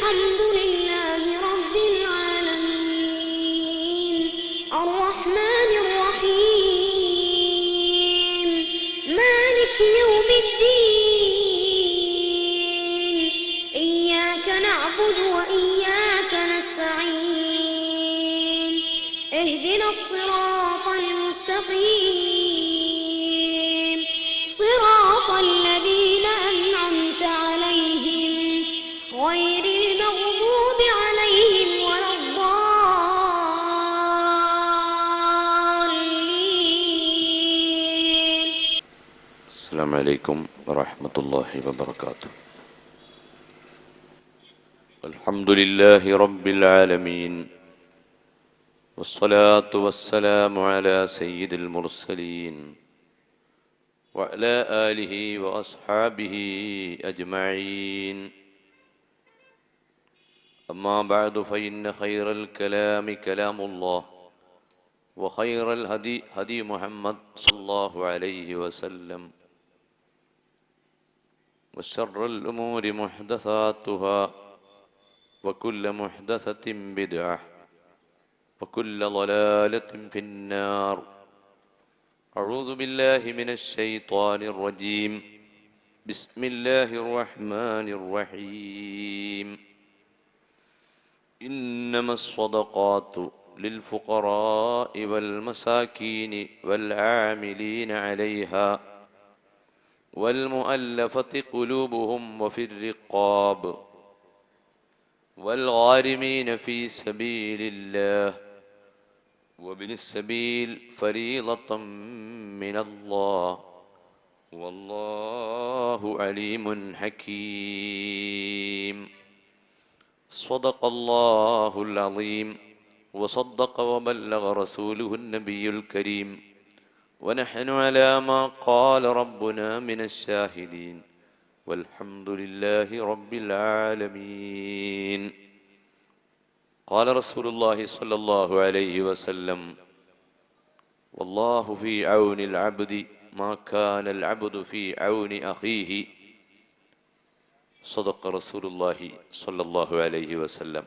الحمد لله رب العالمين الرحمن الرحيم مالك يوم الدين إياك نعبد وإياك نستعين اهدنا الصراط المستقيم صراط الذين أنعمت عليهم غير المغضوب عليهم ولا الضالين. السلام عليكم ورحمة الله وبركاته. الحمد لله رب العالمين والصلاة والسلام على سيد المرسلين وعلى آله وأصحابه أجمعين. أما بعد فإن خير الكلام كلام الله وخير الهدي هدي محمد صلى الله عليه وسلم وشر الأمور محدثاتها وكل محدثة بدعة وكل ضلالة في النار. أعوذ بالله من الشيطان الرجيم. بسم الله الرحمن الرحيم. إنما الصدقات للفقراء والمساكين والعاملين عليها والمؤلفة قلوبهم وفي الرقاب والغارمين في سبيل الله وابن السبيل فريضة من الله والله عليم حكيم. صدق الله العظيم وصدق وبلغ رسوله النبي الكريم ونحن على ما قال ربنا من الشاهدين والحمد لله رب العالمين. قال رسول الله صلى الله عليه وسلم والله في عون العبد ما كان العبد في عون أخيه. صدق رسول الله صلى الله عليه وسلم.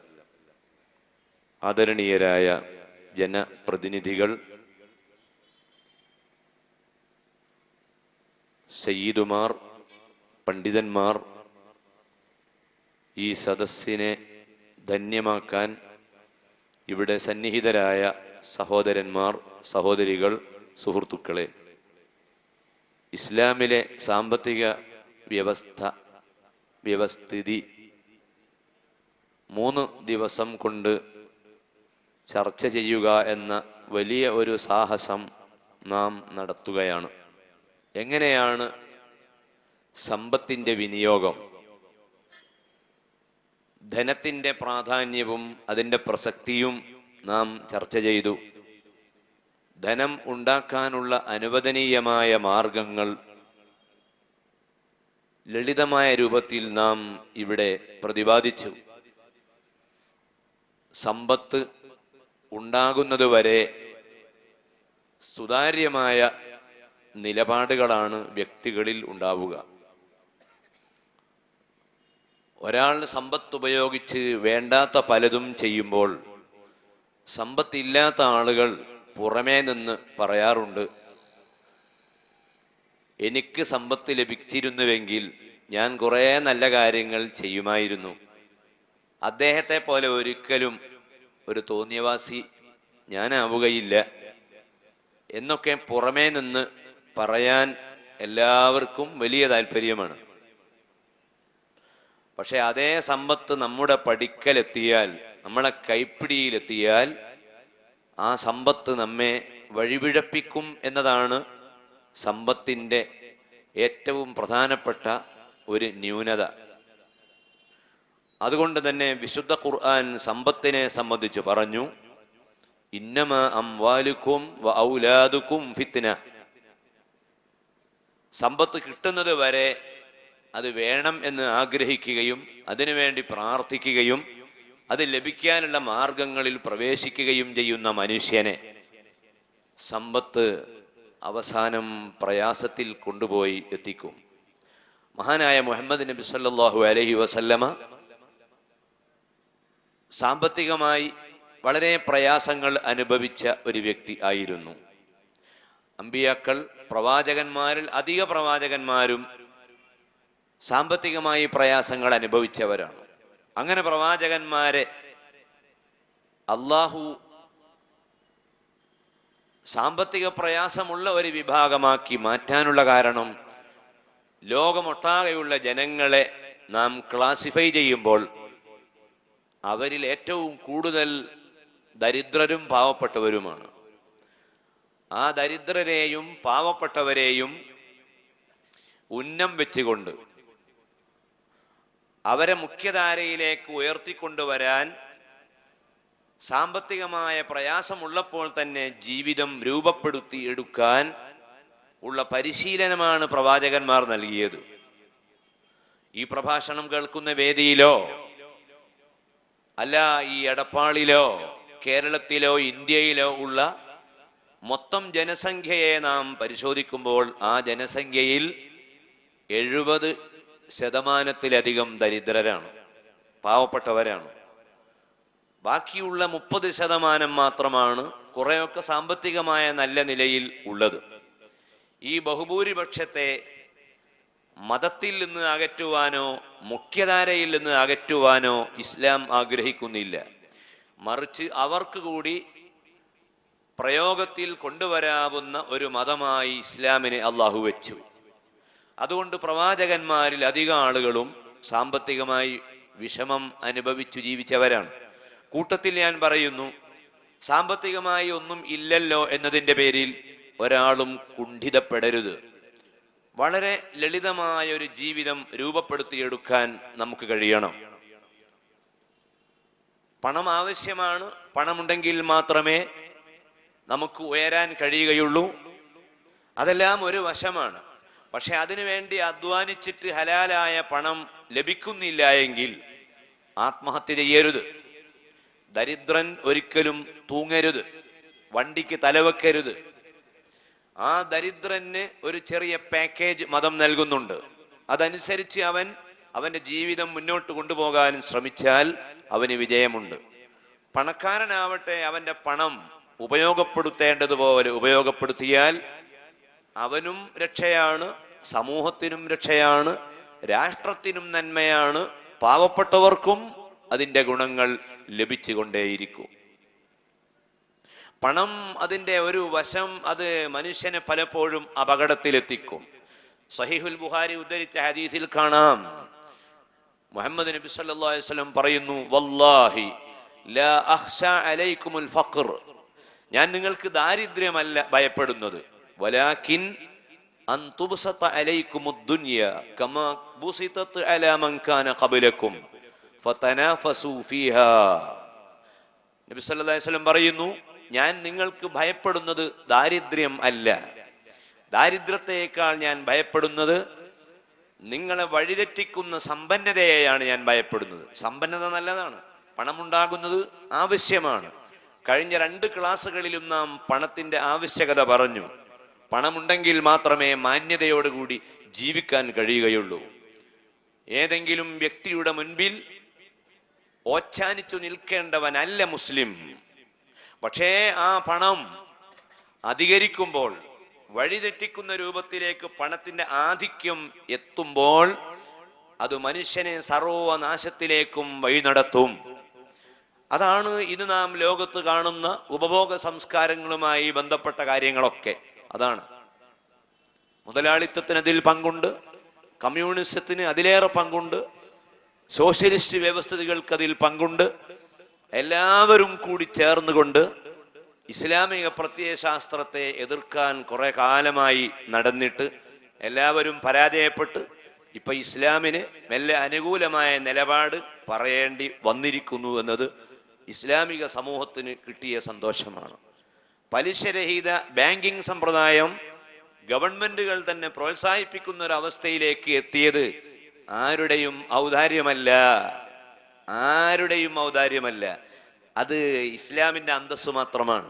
ആദരണീയരായ ജനപ്രതിനിധികൾ, സയ്യിദുമാർ, പണ്ഡിതന്മാർ, ഈ സദസ്സിനെ ധന്യമാക്കാൻ ഇവിടെ സന്നിഹിതരായ സഹോദരന്മാർ, സഹോദരികൾ, സുഹൃത്തുക്കളെ, ഇസ്ലാമിലെ സാമ്പത്തിക വ്യവസ്ഥിതി 3 ദിവസം കൊണ്ട് ചർച്ച ചെയ്യുക എന്ന വലിയ ഒരു സാഹസം നാം നടത്തുകയാണ്. എങ്ങനെയാണ് സമ്പത്തിന്റെ വിനിയോഗം, ധനത്തിന്റെ പ്രാധാന്യവും അതിൻ്റെ പ്രസക്തിയും നാം ചർച്ച ചെയ്തു. ധനം ഉണ്ടാക്കാനുള്ള അനുവദനീയമായ മാർഗങ്ങൾ ലളിതമായ രൂപത്തിൽ നാം ഇവിടെ പ്രതിപാദിച്ചു. സമ്പത്ത് ഉണ്ടാകുന്നതുവരെ സുതാര്യമായ നിലപാടുകളാണ് വ്യക്തികളിൽ ഉണ്ടാവുക. ഒരാൾ സമ്പത്ത് ഉപയോഗിച്ച് വേണ്ടാത്ത പലതും ചെയ്യുമ്പോൾ സമ്പത്തില്ലാത്ത ആളുകൾ പുറമേ നിന്ന് പറയാറുണ്ട്, എനിക്ക് സമ്പത്ത് ലഭിച്ചിരുന്നുവെങ്കിൽ ഞാൻ കുറേ നല്ല കാര്യങ്ങൾ ചെയ്യുമായിരുന്നു, അദ്ദേഹത്തെ പോലെ ഒരിക്കലും ഒരു തോന്നിയവാസി ഞാനാവുകയില്ല എന്നൊക്കെ പുറമേ നിന്ന് പറയാൻ എല്ലാവർക്കും വലിയ താല്പര്യമാണ്. പക്ഷെ അതേ സമ്പത്ത് നമ്മുടെ പടിക്കലെത്തിയാൽ, നമ്മളെ കൈപ്പിടിയിലെത്തിയാൽ ആ സമ്പത്ത് നമ്മെ വഴിപിഴപ്പിക്കും എന്നതാണ് സമ്പത്തിന്റെ ഏറ്റവും പ്രധാനപ്പെട്ട ഒരു ന്യൂനത. അതുകൊണ്ട് തന്നെ വിശുദ്ധ ഖുർആൻ സമ്പത്തിനെ സംബന്ധിച്ച് പറഞ്ഞു, ഇന്നമാ അംവാലുക്കും വ ഔലാദുക്കും ഫിത്ന. സമ്പത്ത് കിട്ടുന്നത് വരെ അത് വേണം എന്ന് ആഗ്രഹിക്കുകയും അതിനുവേണ്ടി പ്രാർത്ഥിക്കുകയും അത് ലഭിക്കാനുള്ള മാർഗങ്ങളിൽ പ്രവേശിക്കുകയും ചെയ്യുന്ന മനുഷ്യനെ സമ്പത്ത് അവസാനം പ്രയാസത്തിൽ കൊണ്ടുപോയി എത്തിക്കും. മഹാനായ മുഹമ്മദ് നബി സല്ലല്ലാഹു അലൈഹി വസല്ലമ സാമ്പത്തികമായി വളരെ പ്രയാസങ്ങൾ അനുഭവിച്ച ഒരു വ്യക്തി ആയിരുന്നു. അമ്പിയാക്കൾ, പ്രവാചകന്മാരിൽ അധിക പ്രവാചകന്മാരും സാമ്പത്തികമായി പ്രയാസങ്ങൾ അനുഭവിച്ചവരാണ്. അങ്ങനെ പ്രവാചകന്മാരെ അള്ളാഹു സാമ്പത്തിക പ്രയാസമുള്ള ഒരു വിഭാഗമാക്കി മാറ്റാനുള്ള കാരണം, ലോകമൊട്ടാകെയുള്ള ജനങ്ങളെ നാം ക്ലാസിഫൈ ചെയ്യുമ്പോൾ അവരിൽ ഏറ്റവും കൂടുതൽ ദരിദ്രരും പാവപ്പെട്ടവരുമാണ്. ആ ദരിദ്രരെയും പാവപ്പെട്ടവരെയും ഉന്നം വെച്ചുകൊണ്ട് അവരെ മുഖ്യധാരയിലേക്ക് ഉയർത്തിക്കൊണ്ടുവരാൻ സാമ്പത്തികമായ പ്രയാസമുള്ളപ്പോൾ തന്നെ ജീവിതം രൂപപ്പെടുത്തി എടുക്കാൻ ഉള്ള പരിശീലനമാണ് പ്രവാചകന്മാർ നൽകിയത്. ഈ പ്രഭാഷണം കേൾക്കുന്ന വേദിയിലോ അല്ല ഈ എടപ്പാളിലോ കേരളത്തിലോ ഇന്ത്യയിലോ ഉള്ള മൊത്തം ജനസംഖ്യയെ നാം പരിശോധിക്കുമ്പോൾ ആ ജനസംഖ്യയിൽ 70% ദരിദ്രരാണ്, പാവപ്പെട്ടവരാണ്. ബാക്കിയുള്ള 30% മാത്രമാണ് കുറെയൊക്കെ സാമ്പത്തികമായ നല്ല നിലയിൽ ഉള്ളത്. ഈ ബഹുഭൂരിപക്ഷത്തെ മതത്തിൽ നിന്ന് അകറ്റുവാനോ മുഖ്യധാരയിൽ നിന്ന് അകറ്റുവാനോ ഇസ്ലാം ആഗ്രഹിക്കുന്നില്ല. മറിച്ച് അവർക്ക് കൂടി പ്രയോഗത്തിൽ കൊണ്ടുവരാവുന്ന ഒരു മതമായി ഇസ്ലാമിനെ അള്ളാഹു വെച്ചു. അതുകൊണ്ട് പ്രവാചകന്മാരിൽ അധിക ആളുകളും സാമ്പത്തികമായി വിഷമം അനുഭവിച്ചു ജീവിച്ചവരാണ്. കൂട്ടത്തിൽ ഞാൻ പറയുന്നു, സാമ്പത്തികമായി ഒന്നും ഇല്ലല്ലോ എന്നതിൻ്റെ പേരിൽ ഒരാളും കുണ്ഠിതപ്പെടരുത്. വളരെ ലളിതമായ ഒരു ജീവിതം രൂപപ്പെടുത്തിയെടുക്കാൻ നമുക്ക് കഴിയണം. പണം ആവശ്യമാണ്. പണമുണ്ടെങ്കിൽ മാത്രമേ നമുക്ക് ഉയരാൻ കഴിയുകയുള്ളൂ. അതെല്ലാം ഒരു വശമാണ്. പക്ഷെ അതിനുവേണ്ടി അധ്വാനിച്ചിട്ട് ഹലാലായ പണം ലഭിക്കുന്നില്ല എങ്കിൽ ആത്മഹത്യ ചെയ്യരുത്. ദരിദ്രൻ ഒരിക്കലും തൂങ്ങരുത്, വണ്ടിക്ക് തലവെക്കരുത്. ആ ദരിദ്രന് ഒരു ചെറിയ പാക്കേജ് മതം നൽകുന്നുണ്ട്. അതനുസരിച്ച് അവന്റെ ജീവിതം മുന്നോട്ട് കൊണ്ടുപോകാൻ ശ്രമിച്ചാൽ അവന് വിജയമുണ്ട്. പണക്കാരനാവട്ടെ, അവന്റെ പണം ഉപയോഗപ്പെടുത്തേണ്ടതുപോലെ ഉപയോഗപ്പെടുത്തിയാൽ അവനും രക്ഷയാണ്, സമൂഹത്തിനും രക്ഷയാണ്, രാഷ്ട്രത്തിനും നന്മയാണ്, പാവപ്പെട്ടവർക്കും അതിൻ്റെ ഗുണങ്ങൾ ലഭിച്ചുകൊണ്ടേയിരിക്കും. പണം അതിൻ്റെ ഒരു വശം അത് മനുഷ്യനെ പലപ്പോഴും അപകടത്തിലെത്തിക്കും. സഹീഹുൽ ബുഖാരി ഉദ്ധരിച്ച ഹദീസിൽ കാണാം, മുഹമ്മദ് നബി സല്ലല്ലാഹു അലൈഹി വസല്ലം പറയുന്നു, വല്ലാഹി ലാ അഖ്ശാ അലൈക്കുമുൽ ഫഖർ, ഞാൻ നിങ്ങൾക്ക് ദാരിദ്ര്യമല്ല ഭയപ്പെടുന്നത്, വലാകിൻ അൻ തുബ്സത അലൈക്കുമുദ് ദുനിയ കമാ ബുസിതത് അലാ മൻ കാന ഖബലക്കും ഫതനാഫസു ഫീഹാ. നബി സല്ലല്ലാഹു അലൈഹി വസല്ലം പറയുന്നു, ഞാൻ നിങ്ങൾക്ക് ഭയപ്പെടുന്നത് ദാരിദ്ര്യം അല്ല, ദാരിദ്ര്യത്തെക്കാൾ ഞാൻ ഭയപ്പെടുന്നത് നിങ്ങളെ വഴിതെറ്റിക്കുന്ന സമ്പന്നതയെയാണ് ഞാൻ ഭയപ്പെടുന്നത്. സമ്പന്നത നല്ലതാണ്, പണമുണ്ടാകുന്നത് ആവശ്യമാണ്. കഴിഞ്ഞ 2 ക്ലാസ്സുകളിലും നാം പണത്തിന്റെ ആവശ്യകത പറഞ്ഞു. പണമുണ്ടെങ്കിൽ മാത്രമേ മാന്യതയോടുകൂടി ജീവിക്കാൻ കഴിയുകയുള്ളൂ. ഏതെങ്കിലും വ്യക്തിയുടെ മുൻപിൽ ഓച്ചാനിച്ചു നിൽക്കേണ്ടവനല്ല മുസ്ലിം. പക്ഷേ ആ പണം അധികരിക്കുമ്പോൾ, വഴിതെറ്റിക്കുന്ന രൂപത്തിലേക്ക് പണത്തിന്റെ ആധിക്യം എത്തുമ്പോൾ അത് മനുഷ്യനെ സർവനാശത്തിലേക്കും വഴി നടത്തും. അതാണ് ഇന്ന് നാം ലോകത്ത് കാണുന്ന ഉപഭോഗ സംസ്കാരങ്ങളുമായി ബന്ധപ്പെട്ട കാര്യങ്ങളൊക്കെ. അതാണ് മുതലാളിത്തത്തിന് അതിൽ പങ്കുണ്ട്, കമ്മ്യൂണിസത്തിന് അതിലേറെ പങ്കുണ്ട്, സോഷ്യലിസ്റ്റ് വ്യവസ്ഥിതികൾക്ക് അതിൽ പങ്കുണ്ട്. എല്ലാവരും കൂടി ചേർന്നുകൊണ്ട് ഇസ്ലാമിക പ്രത്യയശാസ്ത്രത്തെ എതിർക്കാൻ കുറെ കാലമായി നടന്നിട്ട് എല്ലാവരും പരാജയപ്പെട്ട് ഇപ്പൊ ഇസ്ലാമിന് മെല്ലെ അനുകൂലമായ നിലപാട് പറയേണ്ടി വന്നിരിക്കുന്നു എന്നത് ഇസ്ലാമിക സമൂഹത്തിന് കിട്ടിയ സന്തോഷമാണ്. പലിശരഹിത ബാങ്കിംഗ് സമ്പ്രദായം ഗവൺമെന്റുകൾ തന്നെ പ്രോത്സാഹിപ്പിക്കുന്ന ഒരു അവസ്ഥയിലേക്ക് എത്തിയത് ആരുടെയും ഔദാര്യമല്ല, അത് ഇസ്ലാമിന്റെ അന്തസ്സ് മാത്രമാണ്.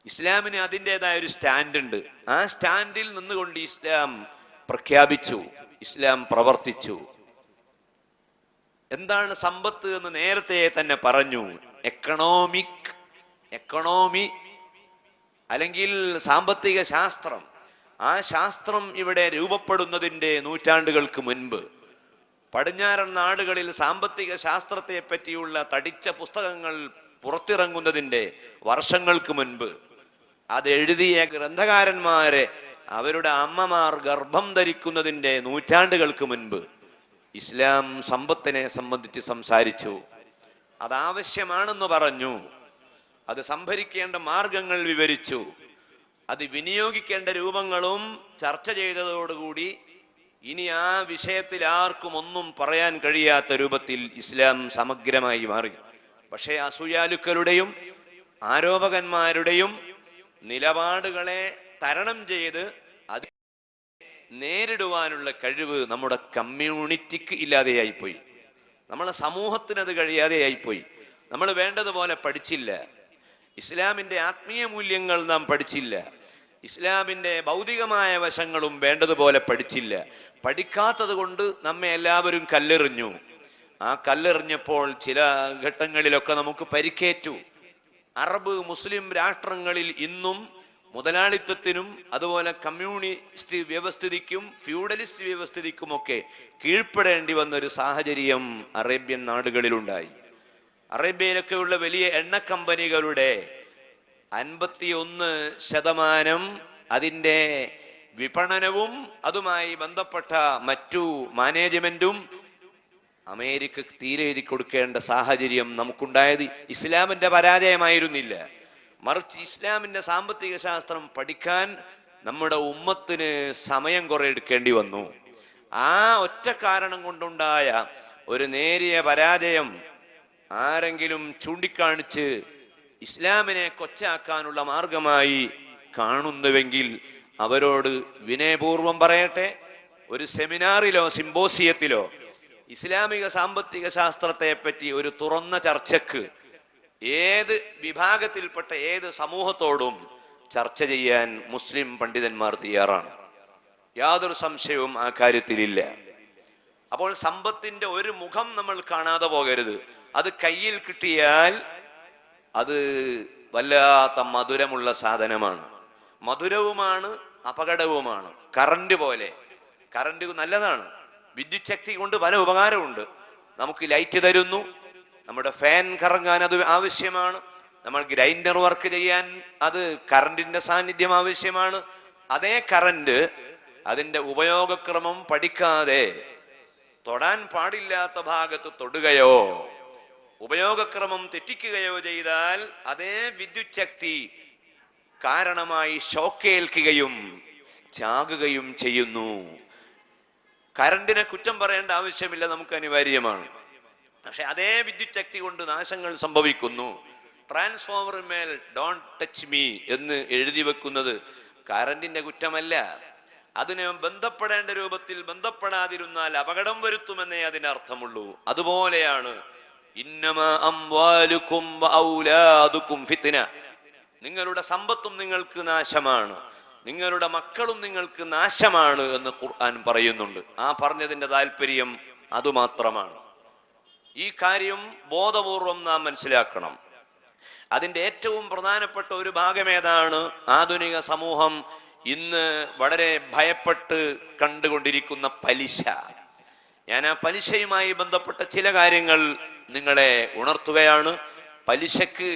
ഇസ്ലാമിന് അതിൻ്റെതായ ഒരു സ്റ്റാൻഡ് ഉണ്ട്. ആ സ്റ്റാൻഡിൽ നിന്നുകൊണ്ട് ഇസ്ലാം പ്രഖ്യാപിച്ചു, ഇസ്ലാം പ്രവർത്തിച്ചു. എന്താണ് സമ്പത്ത് എന്ന് നേരത്തെ തന്നെ പറഞ്ഞു. എക്കണോമി അല്ലെങ്കിൽ സാമ്പത്തിക ശാസ്ത്രം. ആ ശാസ്ത്രം ഇവിടെ രൂപപ്പെടുന്നതിൻ്റെ നൂറ്റാണ്ടുകൾക്ക് മുൻപ് പടിഞ്ഞാറൻ നാടുകളിൽ സാമ്പത്തിക ശാസ്ത്രത്തെ പറ്റിയുള്ള തടിച്ച പുസ്തകങ്ങൾ പുറത്തിറങ്ങുന്നതിൻ്റെ വർഷങ്ങൾക്ക് മുൻപ് അത് എഴുതിയ ഗ്രന്ഥകാരന്മാരെ അവരുടെ അമ്മമാർ ഗർഭം ധരിക്കുന്നതിൻ്റെ നൂറ്റാണ്ടുകൾക്ക് മുൻപ് ഇസ്ലാം സമ്പത്തിനെ സംബന്ധിച്ച് സംസാരിച്ചു. അതാവശ്യമാണെന്ന് പറഞ്ഞു. അത് സംഭരിക്കേണ്ട മാർഗങ്ങൾ വിവരിച്ചു. അത് വിനിയോഗിക്കേണ്ട രൂപങ്ങളും ചർച്ച ചെയ്തതോടുകൂടി ഇനി ആ വിഷയത്തിൽ ആർക്കും ഒന്നും പറയാൻ കഴിയാത്ത രൂപത്തിൽ ഇസ്ലാം സമഗ്രമായി മാറി. പക്ഷേ അസൂയാലുക്കളുടെയും ആരോപകന്മാരുടെയും നിലപാടുകളെ തരണം ചെയ്ത് അത് നേരിടുവാനുള്ള കഴിവ് നമ്മുടെ കമ്മ്യൂണിറ്റിക്ക് ഇല്ലാതെയായിപ്പോയി. നമ്മളെ സമൂഹത്തിന് അത് കഴിയാതെയായിപ്പോയി. നമ്മൾ വേണ്ടതുപോലെ പഠിച്ചില്ല. ഇസ്ലാമിൻ്റെ ആത്മീയ മൂല്യങ്ങൾ നാം പഠിച്ചില്ല. ഇസ്ലാമിൻ്റെ ഭൗതികമായ വശങ്ങളും വേണ്ടതുപോലെ പഠിച്ചില്ല. പഠിക്കാത്തത് കൊണ്ട് നമ്മെ എല്ലാവരും കല്ലെറിഞ്ഞു. ആ കല്ലെറിഞ്ഞപ്പോൾ ചില ഘട്ടങ്ങളിലൊക്കെ നമുക്ക് പരിക്കേറ്റു. അറബ് മുസ്ലിം രാഷ്ട്രങ്ങളിൽ ഇന്നും മുതലാളിത്തത്തിനും അതുപോലെ കമ്മ്യൂണിസ്റ്റ് വ്യവസ്ഥിതിക്കും ഫ്യൂഡലിസ്റ്റ് വ്യവസ്ഥിതിക്കുമൊക്കെ കീഴ്പ്പെടേണ്ടി വന്നൊരു സാഹചര്യം അറേബ്യൻ നാടുകളിലുണ്ടായി. അറേബ്യയിലൊക്കെയുള്ള വലിയ എണ്ണ കമ്പനികളുടെ 51% അതിൻ്റെ വിപണനവും അതുമായി ബന്ധപ്പെട്ട മറ്റു മാനേജ്മെന്റും അമേരിക്കക്ക് തീരെ എഴുതി കൊടുക്കേണ്ട സാഹചര്യം നമുക്കുണ്ടായത് ഇസ്ലാമിന്റെ പരാജയമായിരുന്നില്ല. മറിച്ച് ഇസ്ലാമിന്റെ സാമ്പത്തിക ശാസ്ത്രം പഠിക്കാൻ നമ്മുടെ ഉമ്മത്തിന് സമയം കുറെ എടുക്കേണ്ടി വന്നു. ആ ഒറ്റ കാരണം കൊണ്ടുണ്ടായ ഒരു നേരിയ പരാജയം ആരെങ്കിലും ചൂണ്ടിക്കാണിച്ച് ഇസ്ലാമിനെ കൊച്ചാക്കാനുള്ള മാർഗമായി കാണുന്നുവെങ്കിൽ അവരോട് വിനയപൂർവം പറയട്ടെ, ഒരു സെമിനാറിലോ സിംബോസിയത്തിലോ ഇസ്ലാമിക സാമ്പത്തിക ശാസ്ത്രത്തെ പറ്റി ഒരു തുറന്ന ചർച്ചക്ക് ഏത് വിഭാഗത്തിൽപ്പെട്ട ഏത് സമൂഹത്തോടും ചർച്ച ചെയ്യാൻ മുസ്ലിം പണ്ഡിതന്മാർ തയ്യാറാണ്. യാതൊരു സംശയവും ആ കാര്യത്തിലില്ല. അപ്പോൾ സമ്പത്തിന്റെ ഒരു മുഖം നമ്മൾ കാണാതെ പോകരുത്. അത് കയ്യിൽ കിട്ടിയാൽ അത് വല്ലാത്ത മധുരമുള്ള സാധനമാണ്. മധുരവുമാണ് അപകടവുമാണ്. കറണ്ട് പോലെ. കറണ്ട് നല്ലതാണ്. വിദ്യുത് ശക്തി കൊണ്ട് പല ഉപകാരമുണ്ട്. നമുക്ക് ലൈറ്റ് തരുന്നു. നമ്മുടെ ഫാൻ കറങ്ങാൻ അത് ആവശ്യമാണ്. നമ്മൾ ഗ്രൈൻഡർ വർക്ക് ചെയ്യാൻ അത് കറണ്ടിന്റെ സാന്നിധ്യം ആവശ്യമാണ്. അതേ കറണ്ട് അതിന്റെ ഉപയോഗക്രമം പഠിക്കാതെ തൊടാൻ പാടില്ലാത്ത ഭാഗത്ത് തൊടുകയോ ഉപയോഗക്രമം തെറ്റിക്കുകയോ ചെയ്താൽ അതേ വിദ്യുത് ശക്തി കാരണമായി ഷോക്കേൽക്കുകയും ചാകുകയും ചെയ്യുന്നു. കറണ്ടിനെ കുറ്റം പറയേണ്ട ആവശ്യമില്ല, നമുക്ക് അനിവാര്യമാണ്. പക്ഷെ അതേ വിദ്യുത് ശക്തി കൊണ്ട് നാശങ്ങൾ സംഭവിക്കുന്നു. ട്രാൻസ്ഫോമറിന്മേൽ ഡോണ്ട് ടച്ച് മീ എന്ന് എഴുതി വെക്കുന്നത് കറണ്ടിന്റെ കുറ്റമല്ല. അതിനെ ബന്ധപ്പെടേണ്ട രൂപത്തിൽ ബന്ധപ്പെടാതിരുന്നാൽ അപകടം വരുത്തുമെന്നേ അതിനർത്ഥമുള്ളൂ. അതുപോലെയാണ് ഇന്നമാ അംവാലുക്കും വഔലാദുക്കും ഫിത്ന. നിങ്ങളുടെ സമ്പത്തും നിങ്ങൾക്ക് നാശമാണ്, നിങ്ങളുടെ മക്കളും നിങ്ങൾക്ക് നാശമാണ് എന്ന് ഖുർആൻ പറയുന്നുണ്ട്. ആ പറഞ്ഞതിന്റെ താല്പര്യം അതുമാത്രമാണ്. ഈ കാര്യം ബോധപൂർവം നാം മനസ്സിലാക്കണം. അതിന്റെ ഏറ്റവും പ്രധാനപ്പെട്ട ഒരു ഭാഗം ഏതാണ്? ആധുനിക സമൂഹം ഇന്ന് വളരെ ഭയപ്പെട്ട് കണ്ടുകൊണ്ടിരിക്കുന്ന പലിശ. ഞാൻ ആ പലിശയുമായി ബന്ധപ്പെട്ട ചില കാര്യങ്ങൾ നിങ്ങളെ ഉണർത്തുകയാണ്. പലിശക്ക്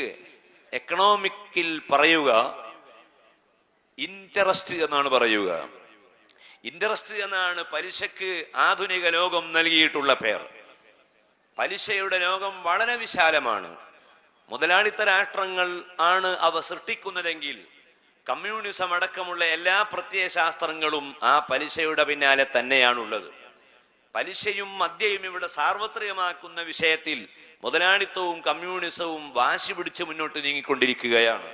എക്കണോമിക്കിൽ പറയുക ഇൻട്രസ്റ്റ് എന്നാണ് പറയുക. ഇൻട്രസ്റ്റ് എന്നാണ് പലിശക്ക് ആധുനിക ലോകം നൽകിയിട്ടുള്ള പേർ. പലിശയുടെ ലോകം വളരെ വിശാലമാണ്. മുതലാളിത്ത രാഷ്ട്രങ്ങൾ ആണ് അവ സൃഷ്ടിക്കുന്നതെങ്കിൽ കമ്മ്യൂണിസം അടക്കമുള്ള എല്ലാ പ്രത്യയശാസ്ത്രങ്ങളും ആ പലിശയുടെ പിന്നാലെ തന്നെയാണുള്ളത്. പലിശയും മദ്യയും ഇവിടെ സാർവത്രികമാക്കുന്ന വിഷയത്തിൽ മുതലാളിത്തവും കമ്മ്യൂണിസവും വാശി പിടിച്ച് മുന്നോട്ട് നീങ്ങിക്കൊണ്ടിരിക്കുകയാണ്.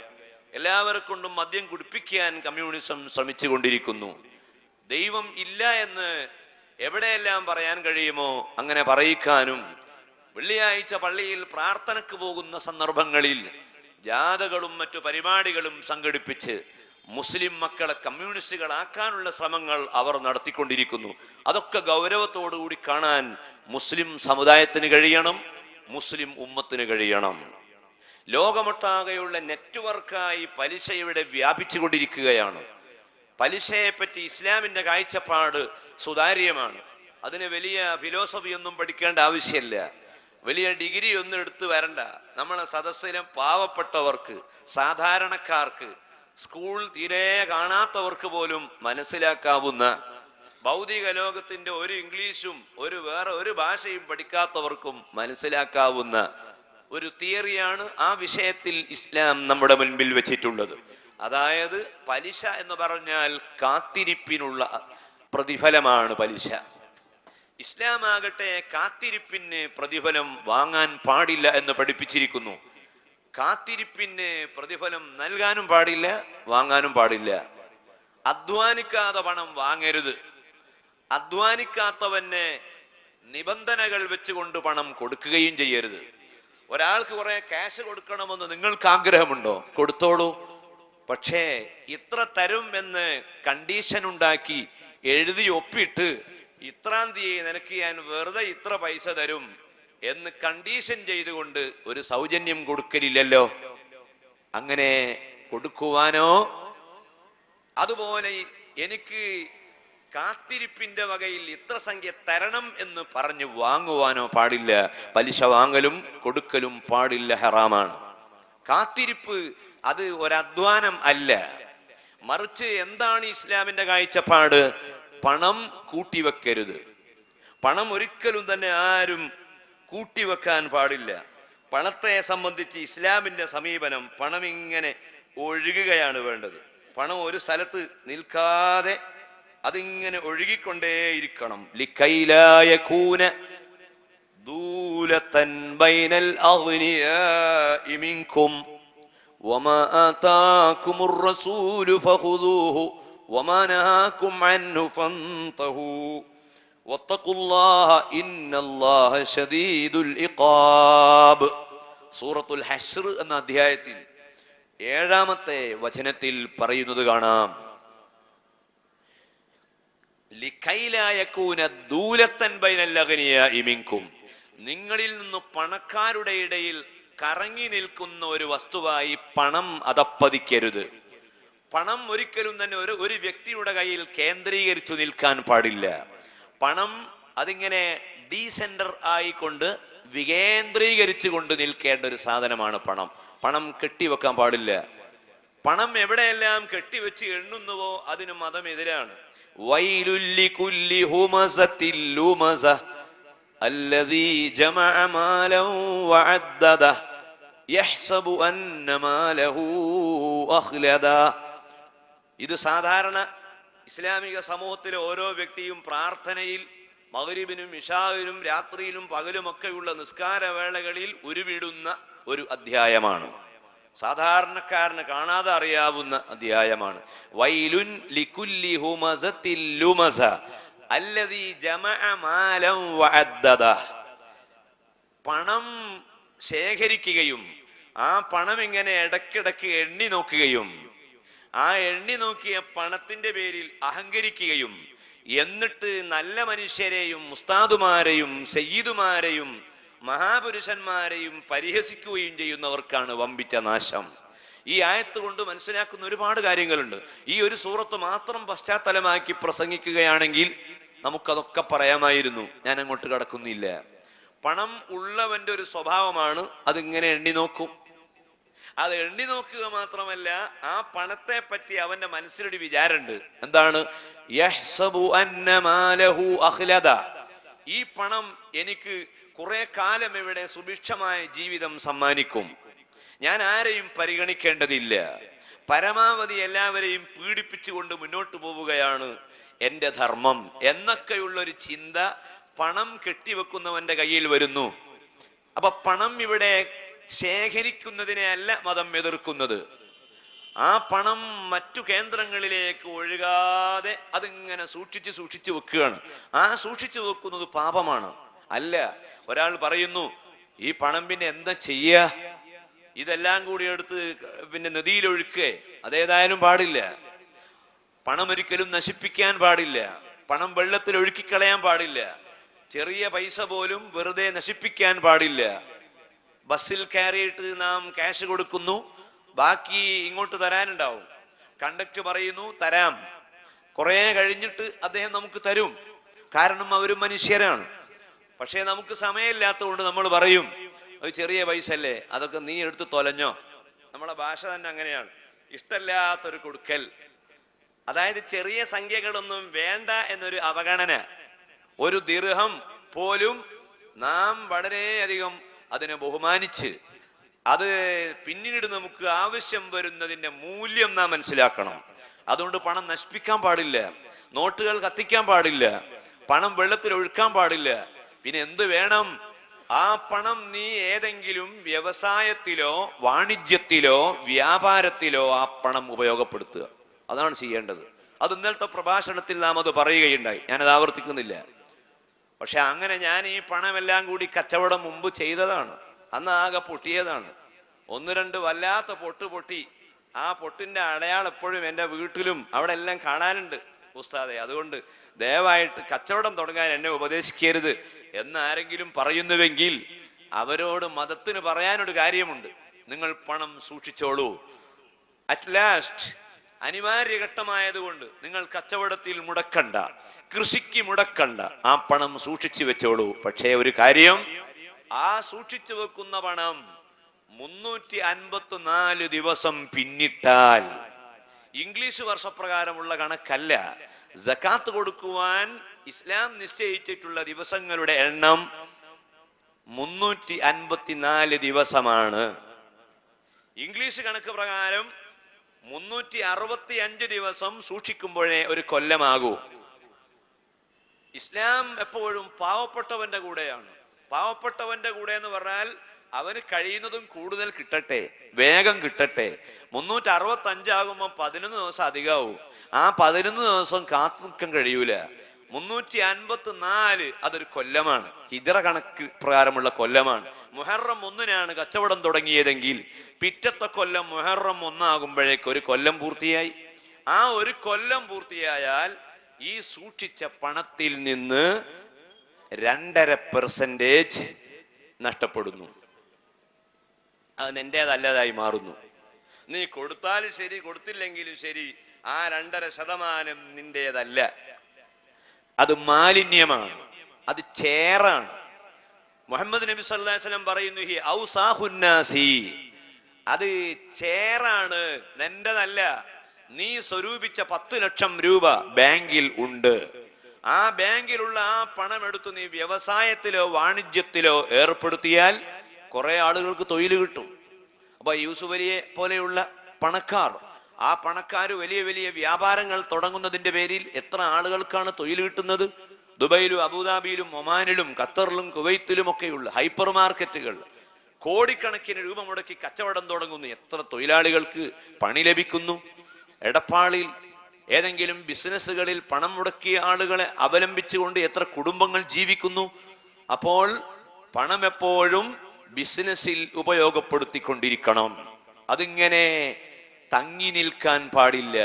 എല്ലാവരെ കൊണ്ടും മദ്യം കുടിപ്പിക്കാൻ കമ്മ്യൂണിസം ശ്രമിച്ചുകൊണ്ടിരിക്കുന്നു. ദൈവം ഇല്ല എന്ന് എവിടെയെല്ലാം പറയാൻ കഴിയുമോ അങ്ങനെ പറയിക്കാനും വെള്ളിയാഴ്ച പള്ളിയിൽ പ്രാർത്ഥനയ്ക്ക് പോകുന്ന സന്ദർഭങ്ങളിൽ ജാഥകളും മറ്റു പരിപാടികളും സംഘടിപ്പിച്ച് മുസ്ലിം മക്കളെ കമ്മ്യൂണിസ്റ്റുകളാക്കാനുള്ള ശ്രമങ്ങൾ അവർ നടത്തിക്കൊണ്ടിരിക്കുന്നു. അതൊക്കെ ഗൗരവത്തോടുകൂടി കാണാൻ മുസ്ലിം സമുദായത്തിന് കഴിയണം, മുസ്ലിം ഉമ്മത്തിന് കഴിയണം. ലോകമൊട്ടാകെയുള്ള നെറ്റ്വർക്കായി പലിശ ഇവിടെ വ്യാപിച്ചുകൊണ്ടിരിക്കുകയാണ്. പലിശയെപ്പറ്റി ഇസ്ലാമിന്റെ കാഴ്ചപ്പാട് സുതാര്യമാണ്. അതിന് വലിയ ഫിലോസഫി ഒന്നും പഠിക്കേണ്ട ആവശ്യമില്ല, വലിയ ഡിഗ്രി ഒന്നും എടുത്തു വരണ്ട. നമ്മളെ സദസ്സിലെ പാവപ്പെട്ടവർക്ക്, സാധാരണക്കാർക്ക്, സ്കൂൾ തീരെ കാണാത്തവർക്ക് പോലും മനസ്സിലാക്കാവുന്ന, ഭൗതിക ലോകത്തിന്റെ ഒരു ഇംഗ്ലീഷും വേറെ ഒരു ഭാഷയും പഠിക്കാത്തവർക്കും മനസ്സിലാക്കാവുന്ന ഒരു തിയറിയാണ് ആ വിഷയത്തിൽ ഇസ്ലാം നമ്മുടെ മുൻപിൽ വെച്ചിട്ടുള്ളത്. അതായത് പലിശ എന്ന് പറഞ്ഞാൽ കാത്തിരിപ്പിനുള്ള പ്രതിഫലമാണ് പലിശ. ഇസ്ലാം ആകട്ടെ കാത്തിരിപ്പിന് പ്രതിഫലം വാങ്ങാൻ പാടില്ല എന്ന് പഠിപ്പിച്ചിരിക്കുന്നു. കാത്തിരിപ്പിന് പ്രതിഫലം നൽകാനും പാടില്ല, വാങ്ങാനും പാടില്ല. അധ്വാനിക്കാതെ പണം വാങ്ങരുത്. അധ്വാനിക്കാത്തവന് നിബന്ധനകൾ വെച്ചുകൊണ്ട് പണം കൊടുക്കുകയും ചെയ്യരുത്. ഒരാൾക്ക് കുറെ ക്യാഷ് കൊടുക്കണമെന്ന് നിങ്ങൾക്ക് ആഗ്രഹമുണ്ടോ? കൊടുത്തോളൂ. പക്ഷേ ഇത്ര തരും എന്ന് കണ്ടീഷൻ ഉണ്ടാക്കി എഴുതി ഒപ്പിട്ട് ഇത്രാം തീയതി നിനക്ക് ഞാൻ വെറുതെ ഇത്ര പൈസ തരും എന്ന് കണ്ടീഷൻ ചെയ്തുകൊണ്ട് ഒരു സൗജന്യം കൊടുക്കലില്ലല്ലോ. അങ്ങനെ കൊടുക്കുവാനോ അതുപോലെ എനിക്ക് കാത്തിരിപ്പിന്റെ വകയിൽ ഇത്ര സംഖ്യ തരണം എന്ന് പറഞ്ഞു വാങ്ങുവാനോ പാടില്ല. പലിശ വാങ്ങലും കൊടുക്കലും പാടില്ല, ഹറാമാണ്. കാത്തിരിപ്പ് അത് ഒരധ്വാനം അല്ല. മറിച്ച് എന്താണ് ഇസ്ലാമിന്റെ കാഴ്ചപ്പാട്? പണം കൂട്ടിവെക്കരുത്. പണം ഒരിക്കലും തന്നെ ആരും കൂട്ടിവെക്കാൻ പാടില്ല. പണത്തെ സംബന്ധിച്ച് ഇസ്ലാമിന്റെ സമീപനം പണം ഇങ്ങനെ ഒഴുകുകയാണ് വേണ്ടത്. പണം ഒരു സ്ഥലത്ത് നിൽക്കാതെ അതിങ്ങനെ ഒഴുകിക്കൊണ്ടേയിരിക്കണം. ലിക്കൈലായകൂന ദൂലതൻ ബൈനൽ അഗ്നിയാഇ മിൻകും വമാ ആതാകുമുർ റസൂലു ഫഖുദൂഹു വമാ നഹാകും അൻഹു ഫന്തഹൂ വത്തഖുല്ലാഹ ഇന്നല്ലാഹ ശദീദുൽ ഇഖാബ്. സൂറത്തുൽ ഹശ്ർ എന്ന അധ്യായത്തിൽ 7-ാമത്തെ വചനത്തിൽ പറയുന്നത് കാണാം. ലിക്കൈലായകൂന ദൂലതൻ ബൈനൽ അഗ്നിയാഇ മിൻകും, നിങ്ങളിൽ നിന്ന് പണക്കാരുടെ ഇടയിൽ കറങ്ങി നിൽക്കുന്ന ഒരു വസ്തുവായി പണം അതപ്പതിക്കരുത്. പണം ഒരിക്കലും തന്നെ ഒരു വ്യക്തിയുടെ കയ്യിൽ കേന്ദ്രീകരിച്ചു നിൽക്കാൻ പാടില്ല. പണം അതിങ്ങനെ ഡീസെന്റർ ആയിക്കൊണ്ട് വികേന്ദ്രീകരിച്ചു കൊണ്ട് നിൽക്കേണ്ട ഒരു സാധനമാണ് പണം. പണം കെട്ടിവെക്കാൻ പാടില്ല. പണം എവിടെയെല്ലാം കെട്ടിവെച്ച് എണ്ണുന്നുവോ അതിന് മതം എതിരാണ്. വൈലുൽ ലികുല്ലി ഹുമസത്തിൽ ലുമസ അല്ലദീ ജമഅ മാലൻ വഅദ്ദദ യഹ്സബു അന്ന മാലഹു അഖ്ലദ. ഇത് സാധാരണ ഇസ്ലാമിക സമൂഹത്തിലെ ഓരോ വ്യക്തിയും പ്രാർത്ഥനയിൽ മഗ്രിബിനും ഇശാഇനും രാത്രിയിലും പകലുമൊക്കെയുള്ള നിസ്കാരവേളകളിൽ ഉരുവിടുന്ന ഒരു അധ്യായമാണ്. സാധാരണക്കാരന് കാണാതെ അറിയാവുന്ന അധ്യായമാണ്. വൈലുൻ ലികുല്ലി ഹുമസത്തിൽ ലുമസ അല്ലദീ ജമഅ മാലൻ വഅദ്ദദ. പണം ശേഖരിക്കുകയും ആ പണം ഇങ്ങനെ ഇടയ്ക്കിടയ്ക്ക് എണ്ണി നോക്കുകയും ആ എണ്ണി നോക്കിയ പണത്തിന്റെ പേരിൽ അഹങ്കരിക്കുകയും എന്നിട്ട് നല്ല മനുഷ്യരെയും ഉസ്താദുമാരെയും സയ്യിദുമാരെയും മഹാപുരുഷന്മാരെയും പരിഹസിക്കുകയും ചെയ്യുന്നവർക്കാണ് വമ്പിച്ച നാശം. ഈ ആയത്ത് കൊണ്ട് മനസ്സിലാക്കുന്ന ഒരുപാട് കാര്യങ്ങളുണ്ട്. ഈ ഒരു സൂറത്ത് മാത്രം പശ്ചാത്തലമാക്കി പ്രസംഗിക്കുകയാണെങ്കിൽ നമുക്കതൊക്കെ പറയാമായിരുന്നു. ഞാൻ അങ്ങോട്ട് കടക്കുന്നില്ല. പണം ഉള്ളവന്റെ ഒരു സ്വഭാവമാണ് അതിങ്ങനെ എണ്ണി നോക്കും. അത് എണ്ണി നോക്കുക മാത്രമല്ല, ആ പണത്തെ പറ്റി അവന്റെ മനസ്സിലൊരു വിചാരമുണ്ട്. എന്താണ്? യഹ്സബു അന്ന മാലഹു അഖ്ലദ. ഈ പണം എനിക്ക് കുറെ കാലം ഇവിടെ സുഭിക്ഷമായ ജീവിതം സമ്മാനിക്കും. ഞാൻ ആരെയും പരിഗണിക്കേണ്ടതില്ല. പരമാവധി എല്ലാവരെയും പീഡിപ്പിച്ചുകൊണ്ട് മുന്നോട്ട് പോവുകയാണ് എന്റെ ധർമ്മം എന്നൊക്കെയുള്ള ഒരു ചിന്ത പണം കെട്ടിവെക്കുന്നവന്റെ കയ്യിൽ വരുന്നു. അപ്പൊ പണം ഇവിടെ ശേഖരിക്കുന്നതിനെ അല്ല മതം എതിർക്കുന്നത്. ആ പണം മറ്റു കേന്ദ്രങ്ങളിലേക്ക് ഒഴുകാതെ അതിങ്ങനെ സൂക്ഷിച്ചു വെക്കുകയാണ്. ആ സൂക്ഷിച്ചു വെക്കുന്നത് പാപമാണ്. അല്ല, ഒരാൾ പറയുന്നു ഈ പണം പിന്നെ എന്താ ചെയ്യുക, ഇതെല്ലാം കൂടി എടുത്ത് പിന്നെ നദിയിലൊഴുക്കുക, അതേതായാലും പാടില്ല. പണം ഒരിക്കലും നശിപ്പിക്കാൻ പാടില്ല. പണം വെള്ളത്തിൽ ഒഴുക്കിക്കളയാൻ പാടില്ല. ചെറിയ പൈസ പോലും വെറുതെ നശിപ്പിക്കാൻ പാടില്ല. ബസ്സിൽ കയറിയിട്ട് നാം ക്യാഷ് കൊടുക്കുന്നു, ബാക്കി ഇങ്ങോട്ട് തരാനുണ്ടാവും. കണ്ടക്ടർ പറയുന്നു തരാം, കുറെ കഴിഞ്ഞിട്ട് അദ്ദേഹം നമുക്ക് തരും. കാരണം അവരും മനുഷ്യരാണ്. പക്ഷേ നമുക്ക് സമയമില്ലാത്തതുകൊണ്ട് നമ്മൾ പറയും അത് ചെറിയ പൈസ അല്ലേ, അതൊക്കെ നീ എടുത്ത് തൊലഞ്ഞോ. നമ്മളെ ഭാഷ തന്നെ അങ്ങനെയാണ്, ഇഷ്ടമില്ലാത്തൊരു കൊടുക്കൽ. അതായത് ചെറിയ സംഖ്യകളൊന്നും വേണ്ട എന്നൊരു അവഗണന. ഒരു ദിർഹം പോലും നാം വളരെയധികം അതിനെ ബഹുമാനിച്ച് അത് പിന്നീട് നമുക്ക് ആവശ്യം വരുന്നതിന്റെ മൂല്യം നാം മനസ്സിലാക്കണം. അതുകൊണ്ട് പണം നശിപ്പിക്കാൻ പാടില്ല, നോട്ടുകൾ കത്തിക്കാൻ പാടില്ല, പണം വെള്ളത്തിൽ ഒഴുക്കാൻ പാടില്ല. പിന്നെ എന്ത് വേണം? ആ പണം നീ ഏതെങ്കിലും വ്യവസായത്തിലോ വാണിജ്യത്തിലോ വ്യാപാരത്തിലോ ആ പണം ഉപയോഗപ്പെടുത്തുക. അതാണ് ചെയ്യേണ്ടത്. അത് ഇന്നലത്തെ പ്രഭാഷണത്തിൽ നാം അത് പറയുകയുണ്ടായി, ഞാനത് ആവർത്തിക്കുന്നില്ല. പക്ഷെ അങ്ങനെ ഞാൻ ഈ പണമെല്ലാം കൂടി കച്ചവടം മുമ്പ് ചെയ്തതാണ്. അന്ന് ആകെ പൊട്ടിയതാണ്. ഒന്ന് രണ്ട് വല്ലാത്ത പൊട്ടി. ആ പൊട്ടിന്റെ അടയാളം എപ്പോഴും എൻ്റെ വീട്ടിലും അവിടെ എല്ലാം കാണാനുണ്ട് ഉസ്താദെ. അതുകൊണ്ട് ദയവായിട്ട് കച്ചവടം തുടങ്ങാൻ എന്നെ ഉപദേശിക്കരുത് എന്നാരെങ്കിലും പറയുന്നുവെങ്കിൽ അവരോട് മതത്തിന് പറയാനൊരു കാര്യമുണ്ട്. നിങ്ങൾ പണം സൂക്ഷിച്ചോളൂ. അറ്റ് ലാസ്റ്റ് അനിവാര്യഘട്ടമായതുകൊണ്ട് നിങ്ങൾ കച്ചവടത്തിൽ മുടക്കണ്ട, കൃഷിക്ക് മുടക്കണ്ട, ആ പണം സൂക്ഷിച്ചു വെച്ചോളൂ. പക്ഷേ ഒരു കാര്യം, ആ സൂക്ഷിച്ചു വെക്കുന്ന പണം 354 ദിവസം പിന്നിട്ടാൽ, ഇംഗ്ലീഷ് വർഷപ്രകാരമുള്ള കണക്കല്ല, സകാത്ത് കൊടുക്കുവാൻ ഇസ്ലാം നിശ്ചയിച്ചിട്ടുള്ള ദിവസങ്ങളുടെ എണ്ണം 354 ദിവസമാണ്. ഇംഗ്ലീഷ് കണക്ക് പ്രകാരം 365 ദിവസം സൂക്ഷിക്കുമ്പോഴേ ഒരു കൊല്ലമാകൂ. ഇസ്ലാം എപ്പോഴും പാവപ്പെട്ടവന്റെ കൂടെയാണ്. പാവപ്പെട്ടവന്റെ കൂടെ എന്ന് പറഞ്ഞാൽ അവന് കഴിയുന്നതും കൂടുതൽ കിട്ടട്ടെ, വേഗം കിട്ടട്ടെ. 365 ആകുമ്പോൾ 11 ദിവസം അധികമാവും. ആ 11 ദിവസം കാത്തു നിൽക്കാൻ കഴിയൂല. 354 അതൊരു കൊല്ലമാണ്, ഹിജ്റ കണക്ക് പ്രകാരമുള്ള കൊല്ലമാണ്. മുഹറം 1-നാണ് കച്ചവടം തുടങ്ങിയതെങ്കിൽ പിറ്റത്തെ കൊല്ലം മുഹറം 1 ആകുമ്പോഴേക്ക് ഒരു കൊല്ലം പൂർത്തിയായി. ആ ഒരു കൊല്ലം പൂർത്തിയായാൽ ഈ സൂക്ഷിച്ച പണത്തിൽ നിന്ന് 2.5% നഷ്ടപ്പെടുന്നു. അത് നിന്റേതല്ലതായി മാറുന്നു. നീ കൊടുത്താലും ശരി കൊടുത്തില്ലെങ്കിലും ശരി, ആ 2.5% നിന്റേതല്ല. അത് മാലിന്യമാണ്, അത് ചേറാണ്. മുഹമ്മദ് നബി സല്ലല്ലാഹു അലൈഹി വസല്ലം പറയുന്നു, ഹി ഔസാഹുന്നാസി, അത് ചേറാണ്, നിന്റേതല്ല. നീ സ്വരൂപിച്ച 10 ലക്ഷം രൂപ ബാങ്കിൽ ഉണ്ട്. ആ ബാങ്കിലുള്ള ആ പണം എടുത്ത് നീ വ്യവസായത്തിലോ വാണിജ്യത്തിലോ ഏർപ്പെടുത്തിയാൽ കുറെ ആളുകൾക്ക് തൊഴിൽ കിട്ടും. അപ്പൊ യൂസുഫ് അലിയെ പോലെയുള്ള പണക്കാർ, ആ പണക്കാർ വലിയ വലിയ വ്യാപാരങ്ങൾ തുടങ്ങുന്നതിന്റെ പേരിൽ എത്ര ആളുകൾക്കാണ് തൊഴിൽ കിട്ടുന്നത്? ദുബൈയിലും അബുദാബിയിലും ഒമാനിലും ഖത്തറിലും കുവൈത്തിലും ഒക്കെയുള്ള ഹൈപ്പർ മാർക്കറ്റുകൾ കോടിക്കണക്കിന് രൂപ മുടക്കി കച്ചവടം തുടങ്ങുന്നു. എത്ര തൊഴിലാളികൾക്ക് പണി ലഭിക്കുന്നു? എടപ്പാളിൽ ഏതെങ്കിലും ബിസിനസ്സുകളിൽ പണം മുടക്കിയ ആളുകളെ അവലംബിച്ചുകൊണ്ട് എത്ര കുടുംബങ്ങൾ ജീവിക്കുന്നു? അപ്പോൾ പണം എപ്പോഴും ബിസിനസ്സിൽ ഉപയോഗപ്പെടുത്തിക്കൊണ്ടിരിക്കണം. അതിങ്ങനെ തങ്ങി നിൽക്കാൻ പാടില്ല.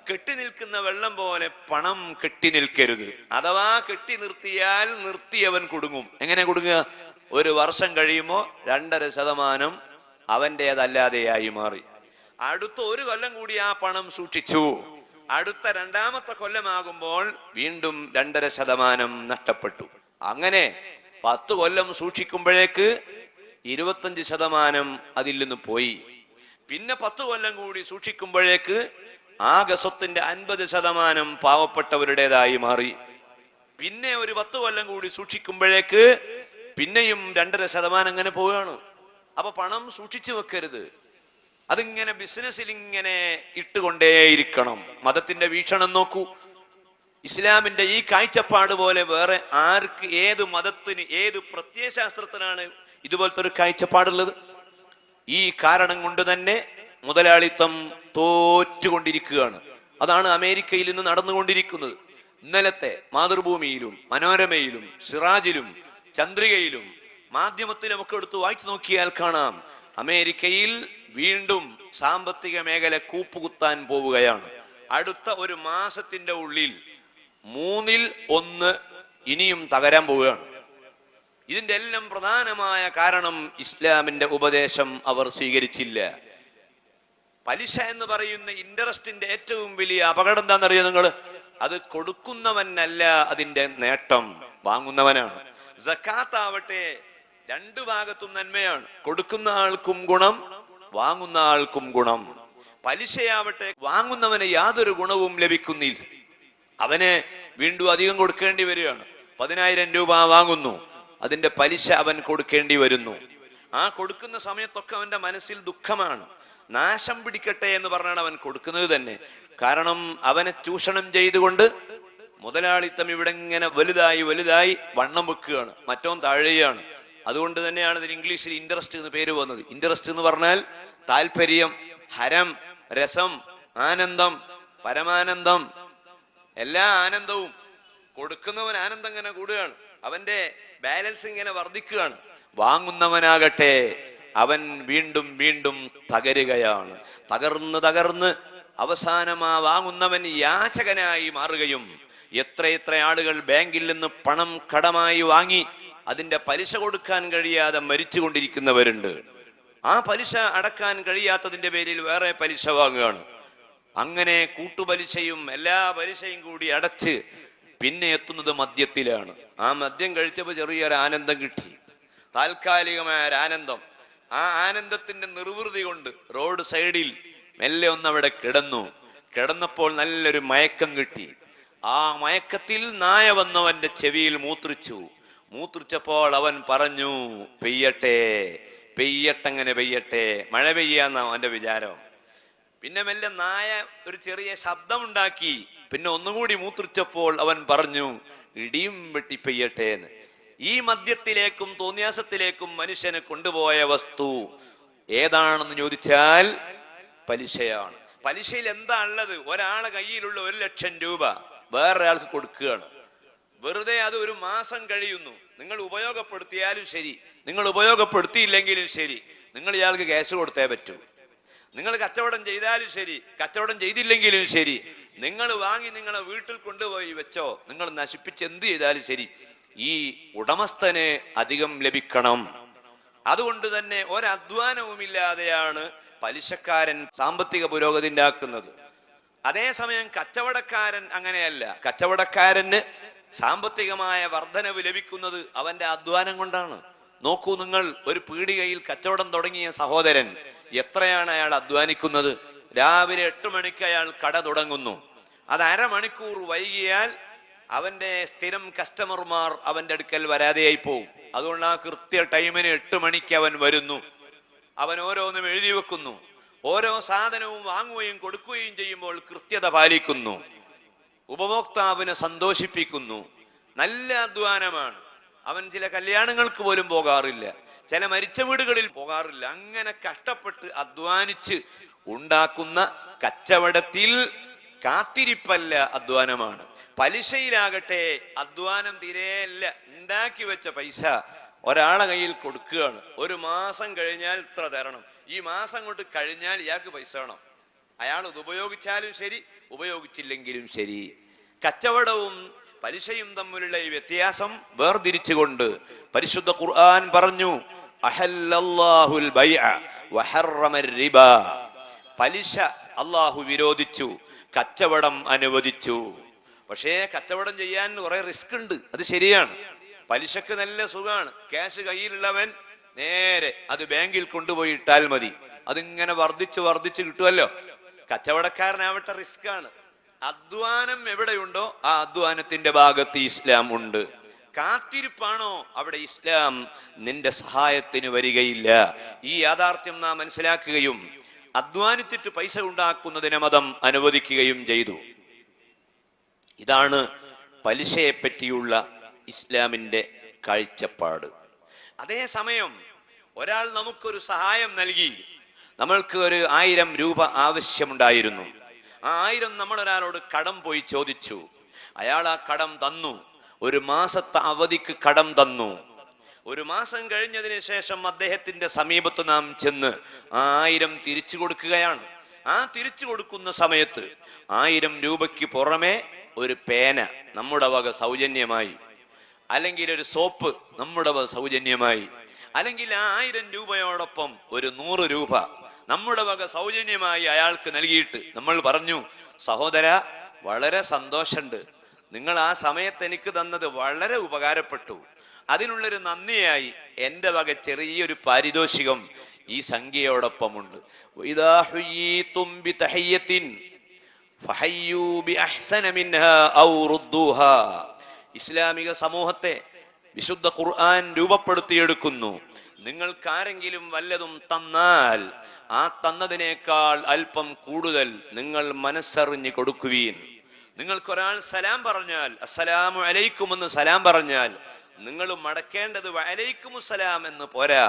കെട്ടി നിൽക്കുന്ന വെള്ളം പോലെ പണം കെട്ടി നിൽക്കരുത്. അഥവാ കെട്ടി നിർത്തിയാൽ നിർത്തിയവൻ കുടുങ്ങും. എങ്ങനെ കുടുങ്ങുക? ഒരു വർഷം കഴിയുമ്പോൾ 2.5% അവൻ്റേതല്ലാതെയായി മാറി. അടുത്ത ഒരു കൊല്ലം കൂടി ആ പണം സൂക്ഷിച്ചു. അടുത്ത 2ാമത്തെ കൊല്ലമാകുമ്പോൾ വീണ്ടും 2.5% നഷ്ടപ്പെട്ടു. അങ്ങനെ 10 കൊല്ലം സൂക്ഷിക്കുമ്പോഴേക്ക് 25% അതിൽ നിന്ന് പോയി. പിന്നെ 10 കൊല്ലം കൂടി സൂക്ഷിക്കുമ്പോഴേക്ക് ആകെ സ്വത്തിന്റെ 50% പാവപ്പെട്ടവരുടേതായി മാറി. പിന്നെ ഒരു 10 കൊല്ലം കൂടി സൂക്ഷിക്കുമ്പോഴേക്ക് പിന്നെയും 2.5% അങ്ങനെ പോവുകയാണ്. അപ്പൊ പണം സൂക്ഷിച്ചു വെക്കരുത്. അതിങ്ങനെ ബിസിനസ്സിൽ ഇങ്ങനെ ഇട്ടുകൊണ്ടേയിരിക്കണം. മതത്തിന്റെ വീക്ഷണം നോക്കൂ. ഇസ്ലാമിന്റെ ഈ കാഴ്ചപ്പാട് പോലെ വേറെ ആർക്ക്, ഏത് മതത്തിന്, ഏത് പ്രത്യയശാസ്ത്രത്തിനാണ് ഇതുപോലത്തെ ഒരു കാഴ്ചപ്പാടുള്ളത്? ഈ കാരണം കൊണ്ട് തന്നെ മുതലാളിത്തം തോറ്റുകൊണ്ടിരിക്കുകയാണ്. അതാണ് അമേരിക്കയിൽ നിന്ന് നടന്നുകൊണ്ടിരിക്കുന്നത്. ഇന്നലത്തെ മാതൃഭൂമിയിലും മനോരമയിലും സിറാജിലും ചന്ദ്രികയിലും മാധ്യമത്തിലും ഒക്കെ എടുത്ത് വായിച്ചു നോക്കിയാൽ കാണാം, അമേരിക്കയിൽ വീണ്ടും സാമ്പത്തിക മേഖല കൂപ്പുകുത്താൻ പോവുകയാണ്. അടുത്ത ഒരു മാസത്തിന്റെ ഉള്ളിൽ 1/3 ഇനിയും തകരാൻ പോവുകയാണ്. ഇതിന്റെ എല്ലാം പ്രധാനമായ കാരണം ഇസ്ലാമിന്റെ ഉപദേശം അവർ സ്വീകരിച്ചില്ല. പലിശ എന്ന് പറയുന്ന ഇൻട്രസ്റ്റിന്റെ ഏറ്റവും വലിയ അപകടം എന്താണെന്നറിയോ നിങ്ങൾ? അത് കൊടുക്കുന്നവനല്ല അതിന്റെ നേട്ടം, വാങ്ങുന്നവനാണ്. സക്കാത്ത് ആവട്ടെ രണ്ടു ഭാഗത്തും നന്മയാണ്. കൊടുക്കുന്ന ആൾക്കും ഗുണം, വാങ്ങുന്ന ആൾക്കും ഗുണം. പലിശയാവട്ടെ വാങ്ങുന്നവന് യാതൊരു ഗുണവും ലഭിക്കുന്നില്ല. അവന് വീണ്ടും അധികം കൊടുക്കേണ്ടി വരികയാണ്. 10,000 രൂപ വാങ്ങുന്നു, അതിന്റെ പലിശ അവൻ കൊടുക്കേണ്ടി വരുന്നു. ആ കൊടുക്കുന്ന സമയത്തൊക്കെ അവന്റെ മനസ്സിൽ ദുഃഖമാണ്. നാശം പിടിക്കട്ടെ എന്ന് പറഞ്ഞാണ് അവൻ കൊടുക്കുന്നത് തന്നെ. കാരണം അവനെ ചൂഷണം ചെയ്തുകൊണ്ട് മുതലാളിത്തം ഇവിടെ ഇങ്ങനെ വലുതായി വലുതായി വണ്ണം വെക്കുകയാണ്, മറ്റോൻ താഴെയാണ്. അതുകൊണ്ട് തന്നെയാണ് ഇതിന് ഇംഗ്ലീഷിൽ ഇൻട്രസ്റ്റ് എന്ന് പേര് വന്നത്. ഇൻട്രസ്റ്റ് എന്ന് പറഞ്ഞാൽ താല്പര്യം, ഹരം, രസം, ആനന്ദം, പരമാനന്ദം. എല്ലാ ആനന്ദവും കൊടുക്കുന്നവൻ ആനന്ദം ഇങ്ങനെ കൂടുകയാണ്, അവന്റെ ബാലൻസ് ഇങ്ങനെ വർദ്ധിക്കുകയാണ്. വാങ്ങുന്നവനാകട്ടെ അവൻ വീണ്ടും വീണ്ടും തകരുകയാണ്. തകർന്ന് തകർന്ന് അവസാനം ആ വാങ്ങുന്നവൻ യാചകനായി മാറുകയും എത്രയെത്ര ആളുകൾ ബാങ്കിൽ നിന്ന് പണം കടമായി വാങ്ങി അതിന്റെ പലിശ കൊടുക്കാൻ കഴിയാതെ മരിച്ചുകൊണ്ടിരിക്കുന്നവരുണ്ട്. ആ പലിശ അടക്കാൻ കഴിയാത്തതിന്റെ പേരിൽ വേറെ പലിശ വാങ്ങുകയാണ്. അങ്ങനെ കൂട്ടുപലിശയും എല്ലാ പലിശയും കൂടി അടച്ച് പിന്നെ എത്തുന്നത് മദ്യത്തിലാണ്. ആ മദ്യം കഴിച്ചപ്പോൾ ചെറിയൊരു ആനന്ദം കിട്ടി, താൽക്കാലികമായ ഒരു ആനന്ദം. ആ ആനന്ദത്തിന്റെ നിർവൃതി കൊണ്ട് റോഡ് സൈഡിൽ മെല്ലെ ഒന്നവിടെ കിടന്നപ്പോൾ നല്ലൊരു മയക്കം കിട്ടി. ആ മയക്കത്തിൽ നായ വന്നവന്റെ ചെവിയിൽ മൂത്രിച്ചപ്പോൾ അവൻ പറഞ്ഞു, പെയ്യട്ടെ പെയ്യട്ടങ്ങനെ പെയ്യട്ടെ, മഴ പെയ്യാന്ന അവന്റെ വിചാരം. പിന്നെ മെല്ലെ നായ ഒരു ചെറിയ ശബ്ദമുണ്ടാക്കി. പിന്നെ ഒന്നുകൂടി മൂത്രിച്ചപ്പോൾ അവൻ പറഞ്ഞു, ഇടിയും വെട്ടി പെയ്യട്ടെ എന്ന്. ഈ മദ്യത്തിലേക്കും തോന്നിയാസത്തിലേക്കും മനുഷ്യനെ കൊണ്ടുപോയ വസ്തു ഏതാണെന്ന് ചോദിച്ചാൽ പലിശയാണ്. പലിശയിൽ എന്താ ഉള്ളത്? ഒരാളെ കയ്യിലുള്ള 1,00,000 രൂപ വേറൊരാൾക്ക് കൊടുക്കുകയാണ്. വെറുതെ അത് ഒരു മാസം കഴിയുന്നു. നിങ്ങൾ ഉപയോഗപ്പെടുത്തിയാലും ശരി, നിങ്ങൾ ഉപയോഗപ്പെടുത്തിയില്ലെങ്കിലും ശരി, നിങ്ങൾ ഇയാൾക്ക് ക്യാഷ് കൊടുത്തേ പറ്റൂ. നിങ്ങൾ കച്ചവടം ചെയ്താലും ശരി, കച്ചവടം ചെയ്തില്ലെങ്കിലും ശരി, നിങ്ങൾ വാങ്ങി നിങ്ങളെ വീട്ടിൽ കൊണ്ടുപോയി വെച്ചോ, നിങ്ങൾ നശിപ്പിച്ച് എന്ത് ചെയ്താലും ശരി, ഈ ഉടമസ്ഥന് അധികം ലഭിക്കണം. അതുകൊണ്ട് തന്നെ ഒരധ്വാനവുമില്ലാതെയാണ് പലിശക്കാരൻ സാമ്പത്തിക പുരോഗതി ഉണ്ടാക്കുന്നത്. അതേസമയം കച്ചവടക്കാരൻ അങ്ങനെയല്ല. കച്ചവടക്കാരന് സാമ്പത്തികമായ വർധനവ് ലഭിക്കുന്നത് അവന്റെ അധ്വാനം കൊണ്ടാണ്. നോക്കൂ നിങ്ങൾ, ഒരു പീടികയിൽ കച്ചവടം തുടങ്ങിയ സഹോദരൻ എത്രയാണ് അയാൾ അധ്വാനിക്കുന്നത്? രാവിലെ 8 മണിക്ക് അയാൾ കട തുടങ്ങുന്നു. അത് അരമണിക്കൂർ വൈകിയാൽ അവന്റെ സ്ഥിരം കസ്റ്റമർമാർ അവന്റെ അടുക്കൽ വരാതെയായി പോകും. അതുകൊണ്ട് ആ കൃത്യ ടൈമിന് 8 മണിക്ക് അവൻ വരുന്നു. അവൻ ഓരോന്നും എഴുതി വെക്കുന്നു. ഓരോ സാധനവും വാങ്ങുകയും കൊടുക്കുകയും ചെയ്യുമ്പോൾ കൃത്യത പാലിക്കുന്നു. ഉപഭോക്താവിനെ സന്തോഷിപ്പിക്കുന്നു. നല്ല അധ്വാനമാണ്. അവൻ ചില കല്യാണങ്ങൾക്ക് പോലും പോകാറില്ല, ചില മരിച്ച വീടുകളിൽ പോകാറില്ല. അങ്ങനെ കഷ്ടപ്പെട്ട് അധ്വാനിച്ച് ഉണ്ടാക്കുന്ന കച്ചവടത്തിൽ കാത്തിരിപ്പല്ല, അധ്വാനമാണ്. പലിശയിലാകട്ടെ അധ്വാനം തീരെയല്ല. ഉണ്ടാക്കി വെച്ച പൈസ ഒരാളെ കയ്യിൽ കൊടുക്കുകയാണ്. ഒരു മാസം കഴിഞ്ഞാൽ ഇത്ര തരണം, ഈ മാസം കൊണ്ട് കഴിഞ്ഞാൽ ഇയാൾക്ക് പൈസ വേണം. അയാൾ ഇത് ഉപയോഗിച്ചാലും ശരി, ഉപയോഗിച്ചില്ലെങ്കിലും ശരി. കച്ചവടവും പലിശയും തമ്മിലുള്ള ഈ വ്യത്യാസം വേർതിരിച്ചുകൊണ്ട് പരിശുദ്ധ ഖുർആൻ പറഞ്ഞു, അഹല്ലല്ലാഹുൽ ബൈഅ വഹറമർ റിബ. പലിശ അള്ളാഹു വിരോധിച്ചു, കച്ചവടം അനുവദിച്ചു. പക്ഷേ കച്ചവടം ചെയ്യാൻ കുറെ റിസ്ക് ഉണ്ട്, അത് ശരിയാണ്. പലിശക്ക് നല്ല സുഖമാണ്. ക്യാഷ് കയ്യിലുള്ളവൻ നേരെ അത് ബാങ്കിൽ കൊണ്ടുപോയി ഇട്ടാൽ മതി, അതിങ്ങനെ വർദ്ധിച്ച് കിട്ടുമല്ലോ. കച്ചവടക്കാരനാവട്ടെ റിസ്ക് ആണ്. അധ്വാനം എവിടെയുണ്ടോ ആ അധ്വാനത്തിന്റെ ഭാഗത്ത് ഇസ്ലാം ഉണ്ട്. കാത്തിരിപ്പാണോ അവിടെ ഇസ്ലാം നിന്റെ സഹായത്തിന് വരികയില്ല. ഈ യാഥാർത്ഥ്യം നാം മനസ്സിലാക്കുകയും അധ്വാനിച്ചിട്ട് പൈസ ഉണ്ടാക്കുന്നതിനെ മതം അനുവദിക്കുകയും ചെയ്തു. ഇതാണ് പലിശയെ പറ്റിയുള്ള ഇസ്ലാമിന്റെ കാഴ്ചപ്പാട്. അതേസമയം ഒരാൾ നമുക്കൊരു സഹായം നൽകി, നമ്മൾക്ക് ഒരു 1000 രൂപ ആവശ്യമുണ്ടായിരുന്നു. ആ 1000 നമ്മൾ ഒരാളോട് കടം പോയി ചോദിച്ചു. അയാൾ ആ കടം തന്നു. ഒരു മാസത്തെ അവധിക്ക് കടം തന്നു. ഒരു മാസം കഴിഞ്ഞതിന് ശേഷം അദ്ദേഹത്തിന്റെ സമീപത്ത് നാം ചെന്ന് ആ 1000 തിരിച്ചു കൊടുക്കുകയാണ്. ആ തിരിച്ചു കൊടുക്കുന്ന സമയത്ത് 1000 രൂപയ്ക്ക് പുറമെ ഒരു പേന നമ്മുടെ വക സൗജന്യമായി, അല്ലെങ്കിൽ ഒരു സോപ്പ് നമ്മുടെ വക സൗജന്യമായി, അല്ലെങ്കിൽ ആ 1000 രൂപയോടൊപ്പം ഒരു 100 രൂപ നമ്മുടെ വക സൗജന്യമായി അയാൾക്ക് നൽകിയിട്ട് നമ്മൾ പറഞ്ഞു, സഹോദര വളരെ സന്തോഷമുണ്ട്, നിങ്ങൾ ആ സമയത്ത് എനിക്ക് തന്നത് വളരെ ഉപകാരപ്പെട്ടു, അതിനുള്ളൊരു നന്ദിയായി എൻ്റെ വക ചെറിയൊരു പാരിതോഷികം ഈ സംഖ്യയോടൊപ്പമുണ്ട്. ഇസ്ലാമിക സമൂഹത്തെ വിശുദ്ധ ഖുർആൻ രൂപപ്പെടുത്തിയെടുക്കുന്നു. നിങ്ങൾക്കാരെങ്കിലും വല്ലതും തന്നാൽ ആ തന്നതിനേക്കാൾ അല്പം കൂടുതൽ നിങ്ങൾ മനസ്സറിഞ്ഞ് കൊടുക്കുവീൻ. നിങ്ങൾക്കൊരാൾ സലാം പറഞ്ഞാൽ, അസ്സലാമു അലൈക്കും എന്ന് സലാം പറഞ്ഞാൽ, നിങ്ങൾ മടക്കേണ്ടത് വഅലൈക്കുമുസ്സലാം എന്ന് പോരാ,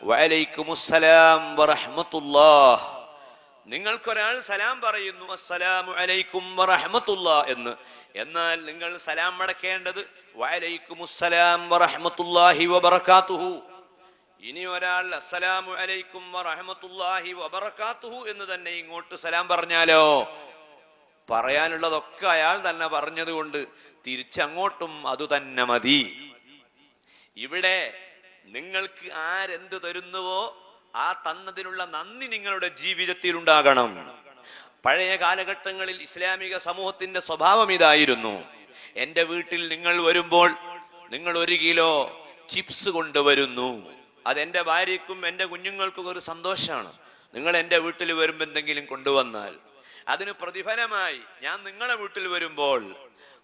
വഅലൈക്കുമുസ്സലാം വറഹ്മത്തുള്ളാഹ്. നിങ്ങൾക്കൊരാൾ സലാം പറയുന്നു, അസ്സലാമു അലൈക്കും വറഹ്മത്തുള്ളാഹ് എന്ന്, എന്നാൽ നിങ്ങൾ സലാം മടക്കേണ്ടത് വഅലൈക്കുമുസ്സലാം വറഹ്മത്തുള്ളാഹി വബറകാതുഹു. ഇനി ഒരാൾ അസ്സലാമു അലൈക്കും വറഹ്മത്തുള്ളാഹി വബറകാതുഹു എന്ന് തന്നെ ഇങ്ങോട്ട് സലാം പറഞ്ഞാലോ, പറയാനുള്ളതൊക്കെ അയാൾ തന്നെ പറഞ്ഞതുകൊണ്ട് തിരിച്ചങ്ങോട്ടും അത് തന്നെ മതി. ഇവിടെ നിങ്ങൾക്ക് ആരെന്ത് തരുന്നുവോ ആ തന്നതിനുള്ള നന്ദി നിങ്ങളുടെ ജീവിതത്തിൽ ഉണ്ടാകണം. പഴയ കാലഘട്ടങ്ങളിൽ ഇസ്ലാമിക സമൂഹത്തിന്റെ സ്വഭാവം ഇതായിരുന്നു. എന്റെ വീട്ടിൽ നിങ്ങൾ വരുമ്പോൾ നിങ്ങൾ 1 കിലോ ചിപ്സ് കൊണ്ടുവരുന്നു. അതെന്റെ ഭാര്യയ്ക്കും എന്റെ കുഞ്ഞുങ്ങൾക്കും ഒരു സന്തോഷമാണ്. നിങ്ങൾ എന്റെ വീട്ടിൽ വരുമ്പോൾ എന്തെങ്കിലും കൊണ്ടുവന്നാൽ അതിന് പ്രതിഫലമായി ഞാൻ നിങ്ങളെ വീട്ടിൽ വരുമ്പോൾ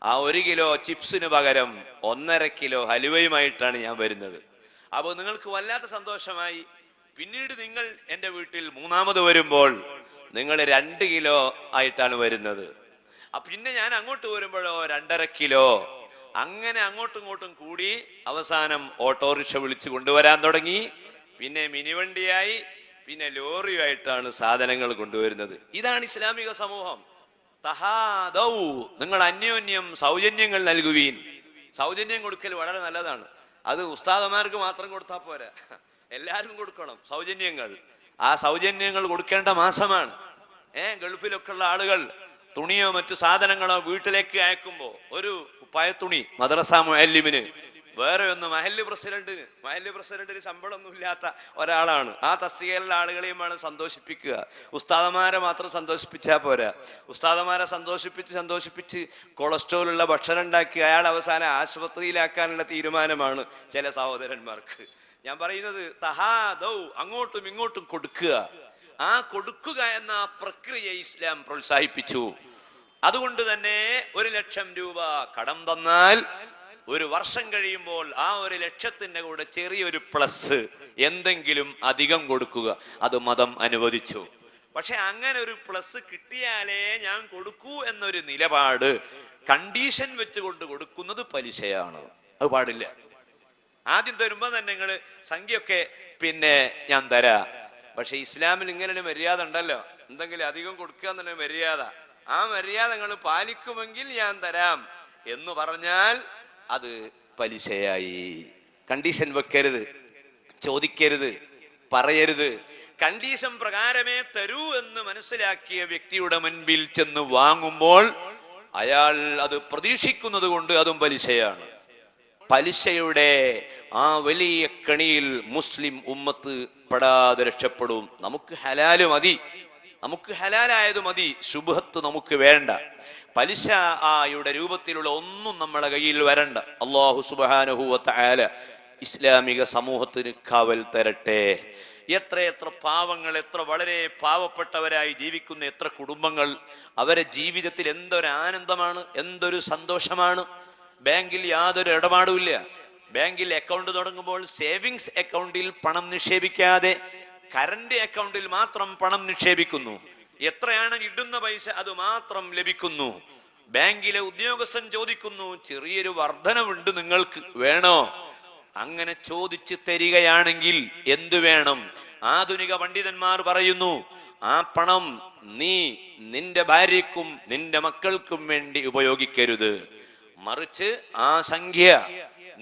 ആ 1 കിലോ ചിപ്സിന് പകരം 1.5 കിലോ ഹലുവയുമായിട്ടാണ് ഞാൻ വരുന്നത്. അപ്പോൾ നിങ്ങൾക്ക് വല്ലാത്ത സന്തോഷമായി. പിന്നീട് നിങ്ങൾ എൻ്റെ വീട്ടിൽ 3ാമത് വരുമ്പോൾ നിങ്ങൾ 2 കിലോ ആയിട്ടാണ് വരുന്നത്. പിന്നെ ഞാൻ അങ്ങോട്ട് വരുമ്പോഴോ 2.5 കിലോ. അങ്ങനെ അങ്ങോട്ടും ഇങ്ങോട്ടും കൂടി അവസാനം ഓട്ടോറിക്ഷ വിളിച്ചു കൊണ്ടുവരാൻ തുടങ്ങി. പിന്നെ മിനിവണ്ടിയായി, പിന്നെ ലോറിയുമായിട്ടാണ് സാധനങ്ങൾ കൊണ്ടുവരുന്നത്. ഇതാണ് ഇസ്ലാമിക സമൂഹം. തഹാദൗ, നിങ്ങൾ അന്യോന്യം സൗജന്യങ്ങൾ നൽകുവീൻ. സൗജന്യം കൊടുക്കൽ വളരെ നല്ലതാണ്. അത് ഉസ്താദമാർക്ക് മാത്രം കൊടുത്താൽ പോരാ, എല്ലാവരും കൊടുക്കണം സൗജന്യങ്ങൾ. ആ സൗജന്യങ്ങൾ കൊടുക്കേണ്ട മാസമാണ്. ഗൾഫിലൊക്കെ ഉള്ള ആളുകൾ തുണിയോ മറ്റു സാധനങ്ങളോ വീട്ടിലേക്ക് അയക്കുമ്പോ ഒരു കുപ്പായത്തുണി മദ്രസ മുഅല്ലിമിന്, വേറെ ഒന്ന് മഹല്ല് പ്രസിഡന്റിന് ശമ്പളമൊന്നും ഇല്ലാത്ത ഒരാളാണ്. ആ തസ്തികയിലുള്ള ആളുകളെയുമാണ് സന്തോഷിപ്പിക്കുക. ഉസ്താദമാരെ മാത്രം സന്തോഷിപ്പിച്ചാൽ പോരാ. ഉസ്താദമാരെ സന്തോഷിപ്പിച്ച് കൊളസ്ട്രോൾ ഉള്ള ഭക്ഷണം ഉണ്ടാക്കി അയാൾ അവസാനം ആശുപത്രിയിലാക്കാനുള്ള തീരുമാനമാണ് ചില സഹോദരന്മാർക്ക്. ഞാൻ പറയുന്നത് തഹാദൗ, അങ്ങോട്ടും ഇങ്ങോട്ടും കൊടുക്കുക. ആ കൊടുക്കുക എന്ന പ്രക്രിയ ഇസ്ലാം പ്രോത്സാഹിപ്പിച്ചു. അതുകൊണ്ട് തന്നെ 1,00,000 രൂപ കടം തന്നാൽ 1 വർഷം കഴിയുമ്പോൾ ആ 1,00,000ത്തിന്റെ കൂടെ ചെറിയൊരു പ്ലസ് എന്തെങ്കിലും അധികം കൊടുക്കുക. അത് മതം അനുവദിച്ചു. പക്ഷെ അങ്ങനെ ഒരു പ്ലസ് കിട്ടിയാലേ ഞാൻ കൊടുക്കൂ എന്നൊരു നിലപാട് കണ്ടീഷൻ വെച്ചുകൊണ്ട് കൊടുക്കുന്നത് പലിശയാണ്. അത് പാടില്ല. ആദ്യം തരുമ്പോ തന്നെ നിങ്ങൾ സംഖ്യയൊക്കെ പിന്നെ ഞാൻ തരാ. പക്ഷെ ഇസ്ലാമിൽ ഇങ്ങനെ ഒരു മര്യാദ ഉണ്ടല്ലോ, എന്തെങ്കിലും അധികം കൊടുക്കുക എന്നുള്ള മര്യാദ. ആ മര്യാദ നിങ്ങൾ പാലിക്കുമെങ്കിൽ ഞാൻ തരാം എന്ന് പറഞ്ഞാൽ അത് പലിശയായി. കണ്ടീഷൻ വെക്കരുത്, ചോദിക്കരുത്, പറയരുത്. കണ്ടീഷൻ പ്രകാരമേ തരൂ എന്ന് മനസ്സിലാക്കിയ വ്യക്തിയുടെ മുൻപിൽ ചെന്ന് വാങ്ങുമ്പോൾ അയാൾ അത് പ്രതീക്ഷിക്കുന്നത് കൊണ്ട് അതും പലിശയാണ്. പലിശയുടെ ആ വലിയ കണിയിൽ മുസ്ലിം ഉമ്മത്ത് പെടാതെ രക്ഷപ്പെടും. നമുക്ക് ഹലാല് മതി, നമുക്ക് ഹലാലായത് മതി, ശുബ്ഹത്ത് നമുക്ക് വേണ്ട. പലിശ ആയുടെ രൂപത്തിലുള്ള ഒന്നും നമ്മളെ കയ്യിൽ വരണ്ട. അല്ലാഹു സുബ്ഹാനഹു വ തആല ഇസ്ലാമിക സമൂഹത്തിന് കാവൽ തരട്ടെ. എത്ര പാവങ്ങൾ, എത്ര വളരെ പാവപ്പെട്ടവരായി ജീവിക്കുന്ന എത്ര കുടുംബങ്ങൾ, അവരെ ജീവിതത്തിൽ എന്തൊരു ആനന്ദമാണ്, എന്തൊരു സന്തോഷമാണ്. ബാങ്കിൽ യാതൊരു ഇടപാടുമില്ല. ബാങ്കിൽ അക്കൗണ്ട് തുടങ്ങുമ്പോൾ സേവിങ്സ് അക്കൗണ്ടിൽ പണം നിക്ഷേപിക്കാതെ കറന്റ് അക്കൗണ്ടിൽ മാത്രം പണം നിക്ഷേപിക്കുന്നു. എത്രയാണ് ഇടുന്ന പൈസ അത് മാത്രം ലഭിക്കുന്നു. ബാങ്കിലെ ഉദ്യോഗസ്ഥൻ ചോദിക്കുന്നു, ചെറിയൊരു വർധനവുണ്ട്, നിങ്ങൾക്ക് വേണോ? അങ്ങനെ ചോദിച്ച് തരികയാണെങ്കിൽ എന്തു വേണം? ആധുനിക പണ്ഡിതന്മാർ പറയുന്നു, ആ പണം നീ നിന്റെ ഭാര്യയ്ക്കും നിന്റെ മക്കൾക്കും വേണ്ടി ഉപയോഗിക്കരുത്. മറിച്ച് ആ സംഖ്യ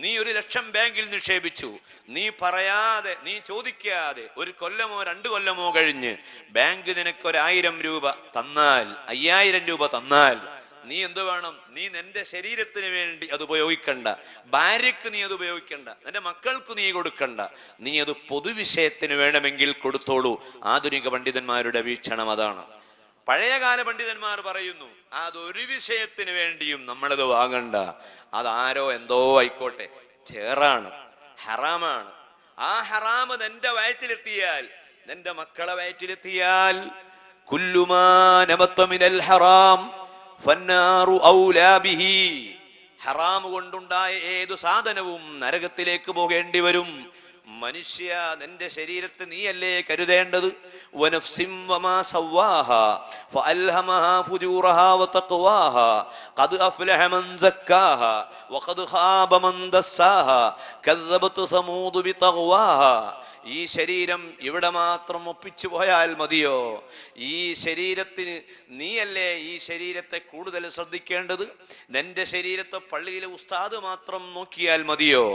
നീ 1,00,000 ബാങ്കിൽ നിക്ഷേപിച്ചു, നീ പറയാതെ, നീ ചോദിക്കാതെ 1 കൊല്ലമോ 2 കൊല്ലമോ കഴിഞ്ഞ് ബാങ്ക് നിനക്ക് 1,000 രൂപ തന്നാൽ, 5,000 രൂപ തന്നാൽ, നീ എന്ത് വേണം? നീ നിന്റെ ശരീരത്തിന് വേണ്ടി അത് ഉപയോഗിക്കണ്ട, ഭാര്യക്ക് നീ അത് ഉപയോഗിക്കണ്ട, നിന്റെ മക്കൾക്ക് നീ കൊടുക്കണ്ട, നീ അത് പൊതുവിഷയത്തിന് വേണമെങ്കിൽ കൊടുത്തോളൂ. ആധുനിക പണ്ഡിതന്മാരുടെ വീക്ഷണം അതാണ്. പഴയകാല പണ്ഡിതന്മാർ പറയുന്നു അതൊരു വിഷയത്തിന് വേണ്ടിയും നമ്മളത് വാങ്ങണ്ട. അതാരോ എന്തോ ആയിക്കോട്ടെ, ചേറാണ്, ഹറാമാണ്. ആ ഹറാമ് നിന്റെ വയറ്റിലെത്തിയാൽ, നിന്റെ മക്കളെ വയറ്റിലെത്തിയാൽ, കുല്ലുമാ നബത്ത മിനൽ ഹറാം ഫന്നാറു ഔലാ ബിഹി, ഹറാം കൊണ്ടുണ്ടായ ഏതു സാധനവും നരകത്തിലേക്ക് പോകേണ്ടി വരും. മനുഷ്യ, നിന്റെ ശരീരത്തെ നീയല്ലേ കരുതേണ്ടത്. വനഫ്സിം വമാ സവ്വാഹാ ഫഅൽഹമഹാ ഫുജൂറഹാ വതഖ്വാഹാ ഖദ് അഫ്ലഹ മൻ സക്കാഹാ വഖദ് ഖാബ മൻ ദസ്സാഹാ കദ്ദബത് സമൂദ് ബിതഖ്വാഹാ. ഈ ശരീരം ഇവിടെ മാത്രം ഒപ്പിച്ചു പോയാൽ മതിയോ? ഈ ശരീരത്തിന് നീയല്ലേ ഈ ശരീരത്തെ കൂടുതൽ ശ്രദ്ധിക്കേണ്ടത്? നിന്റെ ശരീരത്തെ പള്ളിയിലെ ഉസ്താദ് മാത്രം നോക്കിയാൽ മതിയോ?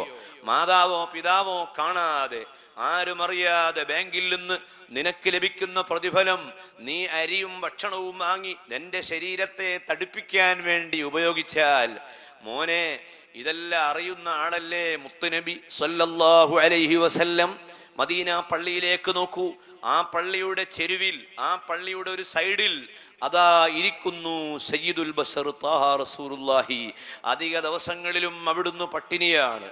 മാതാവോ പിതാവോ കാണാതെ, ആരും അറിയാതെ ബാങ്കിൽ നിന്ന് നിനക്ക് ലഭിക്കുന്ന പ്രതിഫലം നീ അരിയും ഭക്ഷണവും വാങ്ങി നിന്റെ ശരീരത്തെ തടിപ്പിക്കാൻ വേണ്ടി ഉപയോഗിച്ചാൽ, മോനെ, ഇതെല്ലാം അറിയുന്ന ആളല്ലേ മുത്തുനബി സല്ലല്ലാഹു അലൈഹി വസല്ലം. മദീന പള്ളിയിലേക്ക് നോക്കൂ. ആ പള്ളിയുടെ ചെരുവിൽ, ആ പള്ളിയുടെ ഒരു സൈഡിൽ അതാ ഇരിക്കുന്നു സയ്യിദുൽ ബശർ ത്വാഹ റസൂലുള്ളാഹി. അധിക ദിവസങ്ങളിലും അവിടുന്ന് പട്ടിണിയാണ്.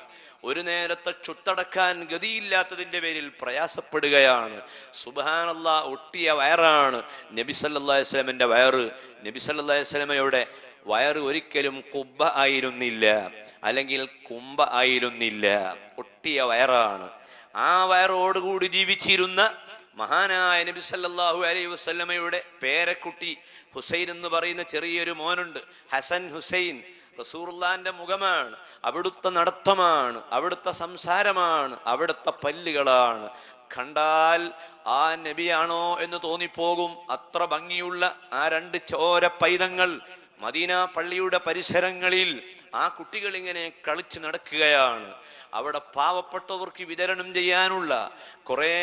ഒരു നേരത്തെ ചുട്ടടക്കാൻ ഗതിയില്ലാത്തതിന്റെ പേരിൽ പ്രയാസപ്പെടുകയാണ്. സുബ്ഹാനല്ലാഹ്, ഒട്ടിയ വയറാണ് നബി സല്ലല്ലാഹു അലൈഹി വസല്ലമയുടെ വയറ്. നബി സല്ലല്ലാഹു അലൈഹി വസല്ലമയുടെ വയറ് ഒരിക്കലും കുബ്ബ ആയിരുന്നില്ല, അല്ലെങ്കിൽ കുംഭ ആയിരുന്നില്ല, ഒട്ടിയ വയറാണ്. ആ വയറോടുകൂടി ജീവിച്ചിരുന്ന മഹാനായ നബി സല്ലല്ലാഹു അലൈഹി വസല്ലമയുടെ പേരക്കുട്ടി ഹുസൈൻ എന്ന് പറയുന്ന ചെറിയൊരു മോനുണ്ട്. ഹസൻ ഹുസൈൻ റസൂലുള്ളാഹിന്റെ മുഖമാണ്, അവിടുത്തെ നടത്തമാണ്, അവിടുത്തെ സംസാരമാണ്, അവിടുത്തെ പല്ലുകളാണ്. കണ്ടാൽ ആ നബിയാണോ എന്ന് തോന്നിപ്പോകും. അത്ര ഭംഗിയുള്ള ആ 2 ചോര പൈതങ്ങൾ മദീന പള്ളിയുടെ പരിസരങ്ങളിൽ ആ കുട്ടികൾ ഇങ്ങനെ കളിച്ചു നടക്കുകയാണ്. അവിടെ പാവപ്പെട്ടവർക്ക് വിതരണം ചെയ്യാനുള്ള കുറേ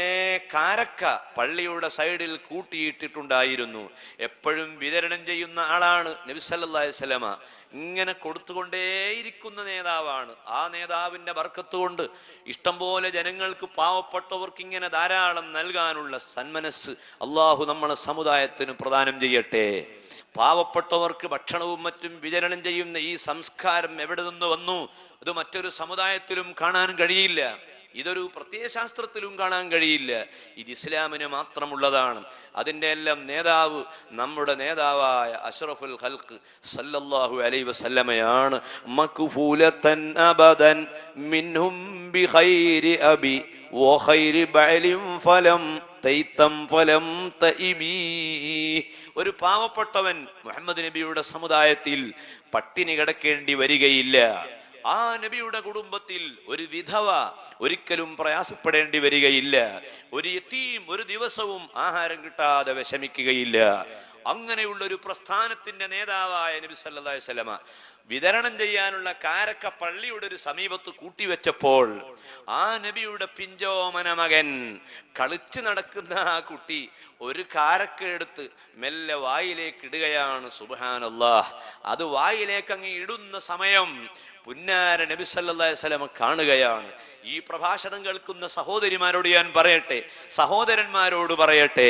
കാരക്ക പള്ളിയുടെ സൈഡിൽ കൂട്ടിയിട്ടിട്ടുണ്ടായിരുന്നു. എപ്പോഴും വിതരണം ചെയ്യുന്ന ആളാണ് നബി സല്ലല്ലാഹു അലൈഹി വസല്ലമ. ഇങ്ങനെ കൊടുത്തുകൊണ്ടേയിരിക്കുന്ന നേതാവാണ്. ആ നേതാവിന്റെ ബർക്കത്ത് കൊണ്ട് ഇഷ്ടം പോലെ ജനങ്ങൾക്ക്, പാവപ്പെട്ടവർക്ക് ഇങ്ങനെ ധാരാളം നൽകാനുള്ള സന്മനസ് അള്ളാഹു നമ്മളെ സമുദായത്തിന് പ്രദാനം ചെയ്യട്ടെ. പാവപ്പെട്ടവർക്ക് ഭക്ഷണവും മറ്റും വിതരണം ചെയ്യുന്ന ഈ സംസ്കാരം എവിടെ നിന്ന് വന്നു? ഇത് മറ്റൊരു സമുദായത്തിലും കാണാൻ കഴിയില്ല, ഇതൊരു പ്രത്യയശാസ്ത്രത്തിലും കാണാൻ കഴിയില്ല. ഇത് ഇസ്ലാമിന് മാത്രമുള്ളതാണ്. അതിൻ്റെ എല്ലാം നേതാവ് നമ്മുടെ നേതാവായ അഷ്റഫുൽ ഖൽഖ് സല്ലല്ലാഹു അലൈഹി വസല്ലമയാണ്. മക്ഫൂലതൻ അബദൻ മിൻഹും ബിഖൈരി അബി വഖൈരി ബഅലിൻ ഫലം തൈതം ഫലം തഇബി. ഒരു പാവപ്പെട്ടവൻ മുഹമ്മദ് നബിയുടെ സമുദായത്തിൽ പട്ടിണി കിടക്കേണ്ടി വരികയില്ല. ആ നബിയുടെ കുടുംബത്തിൽ ഒരു വിധവ ഒരിക്കലും പ്രയാസപ്പെടേണ്ടി വരികയില്ല. ഒരു യതീം ഒരു ദിവസവും ആഹാരം കിട്ടാതെ വിഷമിക്കുകയില്ല. അങ്ങനെയുള്ള ഒരു പ്രസ്ഥാനത്തിന്റെ നേതാവായ നബി സല്ലല്ലാഹു അലൈഹി വസല്ലമ വിതരണം ചെയ്യാനുള്ള കാരക്ക പള്ളിയുടെ ഒരു സമീപത്ത് കൂട്ടിവെച്ചപ്പോൾ ആ നബിയുടെ പിഞ്ചോമന മകൻ, കളിച്ചു നടക്കുന്ന ആ കുട്ടി, ഒരു കാരക്ക എടുത്ത് മെല്ലെ വായിലേക്ക് ഇടുകയാണ്. സുബ്ഹാനല്ലാഹ്. അത് വായിലേക്ക് അങ്ങ് ഇടുന്ന സമയം പുന്നാര നബി സല്ലല്ലാഹു അലൈഹി വസല്ലം കാണുകയാണ്. ഈ പ്രഭാഷണം കേൾക്കുന്ന സഹോദരിമാരോട് ഞാൻ പറയട്ടെ, സഹോദരന്മാരോട് പറയട്ടെ,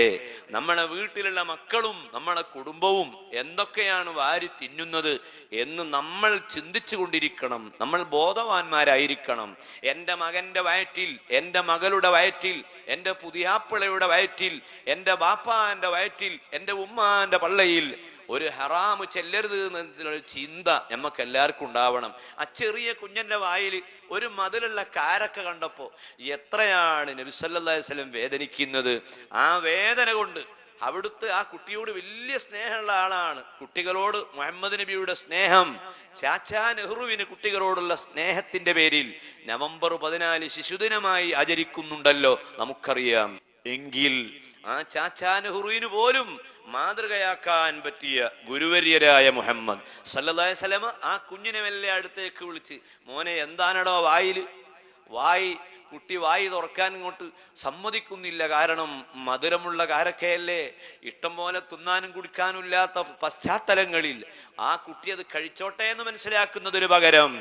നമ്മുടെ വീട്ടിലുള്ള മക്കളും നമ്മുടെ കുടുംബവും എന്തൊക്കെയാണ് വാരി തിന്നുന്നത് എന്ന് നമ്മൾ ചിന്തിച്ചു കൊണ്ടിരിക്കണം. നമ്മൾ ബോധവാന്മാരായിരിക്കണം. എൻ്റെ മകന്റെ വയറ്റിൽ, എൻ്റെ മകളുടെ വയറ്റിൽ, എൻ്റെ പുതിയാപ്പിളയുടെ വയറ്റിൽ, എൻ്റെ ബാപ്പാന്റെ വയറ്റിൽ, എൻ്റെ ഉമ്മാന്റെ പള്ളയിൽ ഒരു ഹറാമ് ചെല്ലരുത് എന്നൊരു ചിന്ത നമുക്ക് എല്ലാവർക്കും ഉണ്ടാവണം. ആ ചെറിയ കുഞ്ഞന്റെ വായിൽ ഒരു മതിലുള്ള കാരക്ക കണ്ടപ്പോ എത്രയാണ് നബി സല്ലല്ലാഹു അലൈഹി വസല്ലം വേദനിക്കുന്നത്. ആ വേദന കൊണ്ട് അവിടുത്തെ ആ കുട്ടിയോട് വലിയ സ്നേഹമുള്ള ആളാണ്. കുട്ടികളോട് മുഹമ്മദ് നബിയുടെ സ്നേഹം, ചാച്ചാ നെഹ്റുവിന് കുട്ടികളോടുള്ള സ്നേഹത്തിന്റെ പേരിൽ നവംബർ 14 ശിശുദിനമായി ആചരിക്കുന്നുണ്ടല്ലോ, നമുക്കറിയാം. എങ്കിൽ ആ ചാച്ചാ നെഹ്റുവിന് പോലും മാതൃകയാക്കാൻ പറ്റിയ ഗുരുവര്യരായ മുഹമ്മദ് സല്ലല്ലാഹു അലൈഹി വസല്ലമ ആ കുഞ്ഞിനെ മെല്ലെ അടുത്തേക്ക് വിളിച്ച്, മോനെ എന്താണടോ വായി കുട്ടി വായി തുറക്കാൻ ഇങ്ങോട്ട് സമ്മതിക്കുന്നില്ല. കാരണം മധുരമുള്ള കാരക്കയല്ലേ, ഇഷ്ടം പോലെ തിന്നാനും കുടിക്കാനും ഇല്ലാത്ത പശ്ചാത്തലങ്ങളിൽ ആ കുട്ടി അത് കഴിച്ചോട്ടെ എന്ന് മനസ്സിലാക്കുന്നതിന് പകരം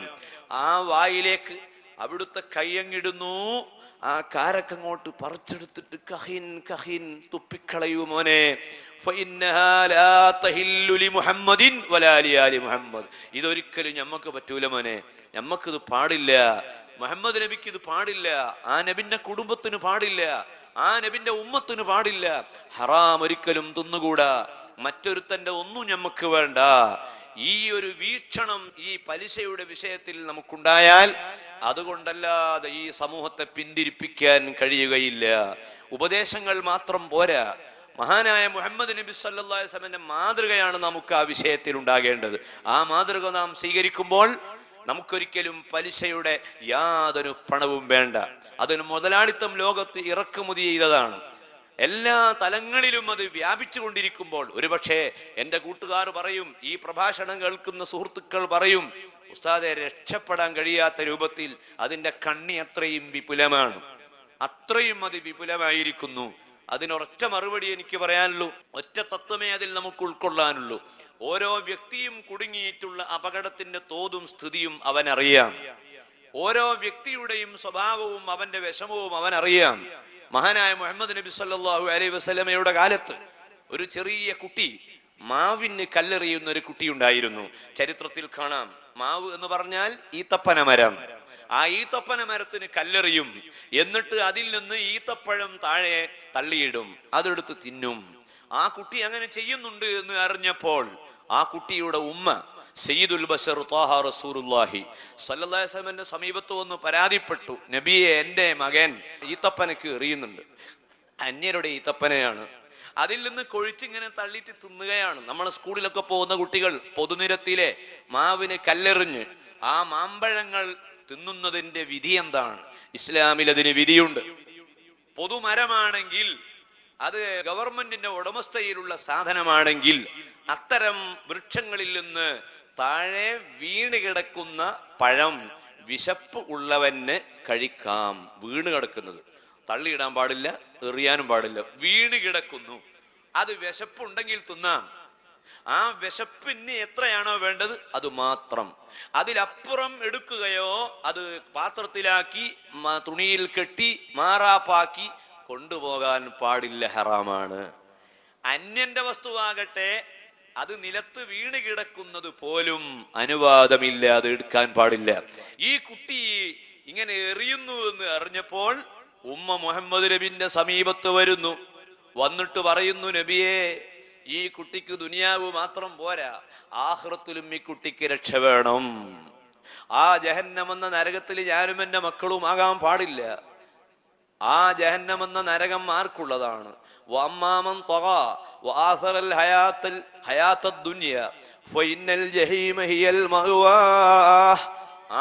ആ വായിലേക്ക് അവിടുത്തെ കയ്യങ്ങിടുന്നു. ആ കാരക്കങ്ങോട്ട് പറിച്ചെടുത്തിട്ട് കഹിൻ കഹിൻ തുപ്പിക്കളയൂ മോനെ, ഇതൊരിക്കലും ഞമ്മക്ക് പറ്റൂല മോനെ, ഞമ്മക്കിത് പാടില്ല, മുഹമ്മദ് നബിക്ക് ഇത് പാടില്ല, ആ നബിന്റെ കുടുംബത്തിന് പാടില്ല, ആ നബിന്റെ ഉമ്മത്തിന് പാടില്ല, ഹറാം ഒരിക്കലും തിന്നുകൂടാ, മറ്റൊരുത്തന്റെ ഒന്നും ഞമ്മക്ക് വേണ്ട. ഈ ഒരു വീക്ഷണം ഈ പലിശയുടെ വിഷയത്തിൽ നമുക്കുണ്ടായാൽ അതുകൊണ്ടല്ലാതെ ഈ സമൂഹത്തെ പിന്തിരിപ്പിക്കാൻ കഴിയുകയില്ല. ഉപദേശങ്ങൾ മാത്രം പോരാ, മഹാനായ മുഹമ്മദ് നബി സല്ലല്ലാഹു അലൈഹി വസല്ലമയുടെ മാതൃകയാണ് നമുക്ക് ആ വിഷയത്തിൽ ഉണ്ടാകേണ്ടത്. ആ മാതൃക നാം സ്വീകരിക്കുമ്പോൾ നമുക്കൊരിക്കലും പലിശയുടെ യാതൊരു പണവും വേണ്ട. അതിന് മുതലാളിത്തം ലോകത്ത് ഇറക്കുമതി ചെയ്തതാണ്. എല്ലാ തലങ്ങളിലും അത് വ്യാപിച്ചു കൊണ്ടിരിക്കുമ്പോൾ ഒരുപക്ഷെ എൻ്റെ കൂട്ടുകാർ പറയും, ഈ പ്രഭാഷണം കേൾക്കുന്ന സുഹൃത്തുക്കൾ പറയും, ഉസ്താദെ രക്ഷപ്പെടാൻ കഴിയാത്ത രൂപത്തിൽ അതിൻ്റെ കണ്ണി അത്രയും വിപുലമാണ്, അത്രയും അത് വിപുലമായിരിക്കുന്നു. അതിനൊരൊറ്റ മറുപടി എനിക്ക് പറയാനുള്ളൂ, ഒറ്റ തത്വമേ അതിൽ നമുക്ക് ഉൾക്കൊള്ളാനുള്ളൂ. ഓരോ വ്യക്തിയും കുടുങ്ങിയിട്ടുള്ള അപകടത്തിന്റെ തോതും സ്ഥിതിയും അവനറിയാം. ഓരോ വ്യക്തിയുടെയും സ്വഭാവവും അവന്റെ വിഷമവും അവനറിയാം. മഹാനായ മുഹമ്മദ് നബി സല്ലല്ലാഹു അലൈഹി വസല്ലമയുടെ കാലത്ത് ഒരു ചെറിയ കുട്ടി, മാവിന് കല്ലെറിയുന്ന ഒരു കുട്ടി ഉണ്ടായിരുന്നു. ചരിത്രത്തിൽ കാണാം. മാവ് എന്ന് പറഞ്ഞാൽ ഈത്തപ്പന മരം. ആ ഈത്തപ്പന മരത്തിന് കല്ലെറിയും, എന്നിട്ട് അതിൽ നിന്ന് ഈത്തപ്പഴം താഴെ തള്ളിയിടും, അതെടുത്ത് തിന്നും. ആ കുട്ടി അങ്ങനെ ചെയ്യുന്നുണ്ട് എന്ന് അറിഞ്ഞപ്പോൾ ആ കുട്ടിയുടെ ഉമ്മ സയ്യിദുൽ ബശർ ത്വാഹ റസൂലുള്ളാഹി സ്വല്ലല്ലാഹു അലൈഹി വസല്ലമയുടെ സമീപത്ത് വന്ന് പരാതിപ്പെട്ടു, നബിയെ, എൻ്റെ മകൻ ഈത്തപ്പനക്ക് എറിയുന്നുണ്ട്, അന്യരുടെ ഈത്തപ്പനയാണ്, അതിൽ നിന്ന് കൊഴിച്ചിങ്ങനെ തള്ളിയിട്ട് തിന്നുകയാണ്. നമ്മുടെ സ്കൂളിലൊക്കെ പോകുന്ന കുട്ടികൾ പൊതുനിരത്തിലെ മാവിന് കല്ലെറിഞ്ഞ് ആ മാമ്പഴങ്ങൾ തിന്നുന്നതിന്റെ വിധി എന്താണ്? ഇസ്ലാമിൽ അതിന് വിധിയുണ്ട്. പൊതുമരമാണെങ്കിൽ, അത് ഗവൺമെന്റിന്റെ ഉടമസ്ഥയിലുള്ള സാധനമാണെങ്കിൽ, അത്തരം വൃക്ഷങ്ങളിൽ നിന്ന് താഴെ വീണ് കിടക്കുന്ന പഴം വിശപ്പ് ഉള്ളവന് കഴിക്കാം. വീണ് കിടക്കുന്നത് തള്ളിയിടാൻ പാടില്ല, എറിയാനും പാടില്ല. വീണ് കിടക്കുന്നു, അത് വിശപ്പുണ്ടെങ്കിൽ തിന്നാം. ആ വിശപ്പിന് എത്രയാണോ വേണ്ടത് അത് മാത്രം. അതിലപ്പുറം എടുക്കുകയോ അത് പാത്രത്തിലാക്കി തുണിയിൽ കെട്ടി മാറാപ്പാക്കി കൊണ്ടുപോകാൻ പാടില്ല, ഹറാമാണ്. അന്യന്റെ വസ്തുവാകട്ടെ അത് നിലത്ത് വീണ് കിടക്കുന്നത് പോലും അനുവാദമില്ലാതെ എടുക്കാൻ പാടില്ല. ഈ കുട്ടി ഇങ്ങനെ എറിയുന്നു എന്ന് അറിഞ്ഞപ്പോൾ ഉമ്മ മുഹമ്മദ് നബിന്റെ സമീപത്ത് വരുന്നു. വന്നിട്ട് പറയുന്നു, നബിയെ, ഈ കുട്ടിക്ക് ദുനിയാവ് മാത്രം പോരാ, ആഖിറത്തിലും ഈ കുട്ടിക്ക് രക്ഷ വേണം. ആ ജഹന്നമെന്ന നരകത്തിൽ ഞാനും എൻ്റെ മക്കളും ആകാൻ പാടില്ല. ആ ജഹന്നമെന്ന നരകം ആർക്കുള്ളതാണ്? വഅമ്മാമൻ തഗാ വആസറൽ ഹയാത്തദ് ദുനിയ ഫഇന്നൽ ജഹീമ ഹിയൽ മഅവാ.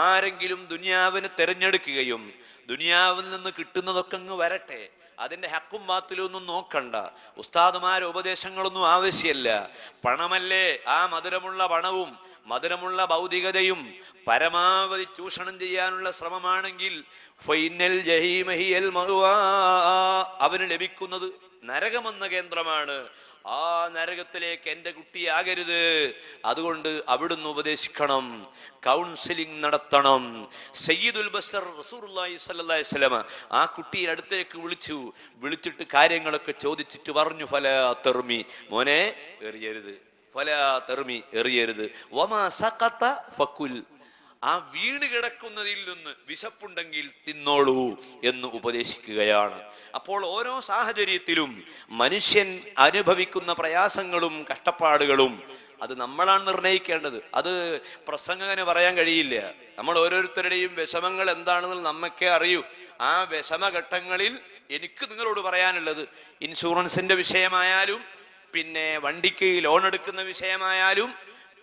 ആരെങ്കിലും ദുനിയാവിനെ തിരഞ്ഞെടുക്കുകയും ദുനിയാവിൽ നിന്ന് കിട്ടുന്നതൊക്കെ അങ്ങ് വരട്ടെ, അതിന്റെ ഹക്കും ബാത്തിലൊന്നും നോക്കണ്ട, ഉസ്താദുമാരെ ഉപദേശങ്ങളൊന്നും ആവശ്യമല്ല, പണമല്ലേ, ആ മധുരമുള്ള പണവും മധുരമുള്ള ഭൗതികതയും പരമാവധി ചൂഷണം ചെയ്യാനുള്ള ശ്രമമാണെങ്കിൽ ഫൈനൽ ജഹീമ ഹിയൽ മഅവാ, അവന് ലഭിക്കുന്നത് നരകമെന്ന കേന്ദ്രമാണ്. ആ നരകത്തിലേക്ക് എൻ്റെ കുട്ടിയാകരുത്. അതുകൊണ്ട് അവിടുന്ന് ഉപദേശിക്കണം, കൗൺസിലിംഗ് നടത്തണം. സയ്യിദുൽ ബശർ റസൂലുള്ളാഹി സ്വല്ലല്ലാഹി അലൈഹി വസല്ലമ ആ കുട്ടിയെ അടുത്തേക്ക് വിളിച്ചിട്ട് കാര്യങ്ങളൊക്കെ ചോദിച്ചിട്ട് പറഞ്ഞു, ഫലാ തർമി, മോനെ എറിയരുത്, ഫലാ തർമി, എറിയരുത്, വമാ സഖത ഫകുൽ, ആ വീണ് കിടക്കുന്നതിൽ നിന്ന് വിശപ്പുണ്ടെങ്കിൽ തിന്നോളൂ എന്ന് ഉപദേശിക്കുകയാണ്. അപ്പോൾ ഓരോ സാഹചര്യത്തിലും മനുഷ്യൻ അനുഭവിക്കുന്ന പ്രയാസങ്ങളും കഷ്ടപ്പാടുകളും അത് നമ്മളാണ് നിർണയിക്കേണ്ടത്. അത് പ്രസംഗകന് പറയാൻ കഴിയില്ല. നമ്മൾ ഓരോരുത്തരുടെയും വിഷമങ്ങൾ എന്താണെന്ന് നമ്മക്കേ അറിയൂ. ആ വിഷമഘട്ടങ്ങളിൽ എനിക്ക് നിങ്ങളോട് പറയാനുള്ളത്, ഇൻഷുറൻസിന്റെ വിഷയമായാലും പിന്നെ വണ്ടിക്ക് ലോൺ എടുക്കുന്ന വിഷയമായാലും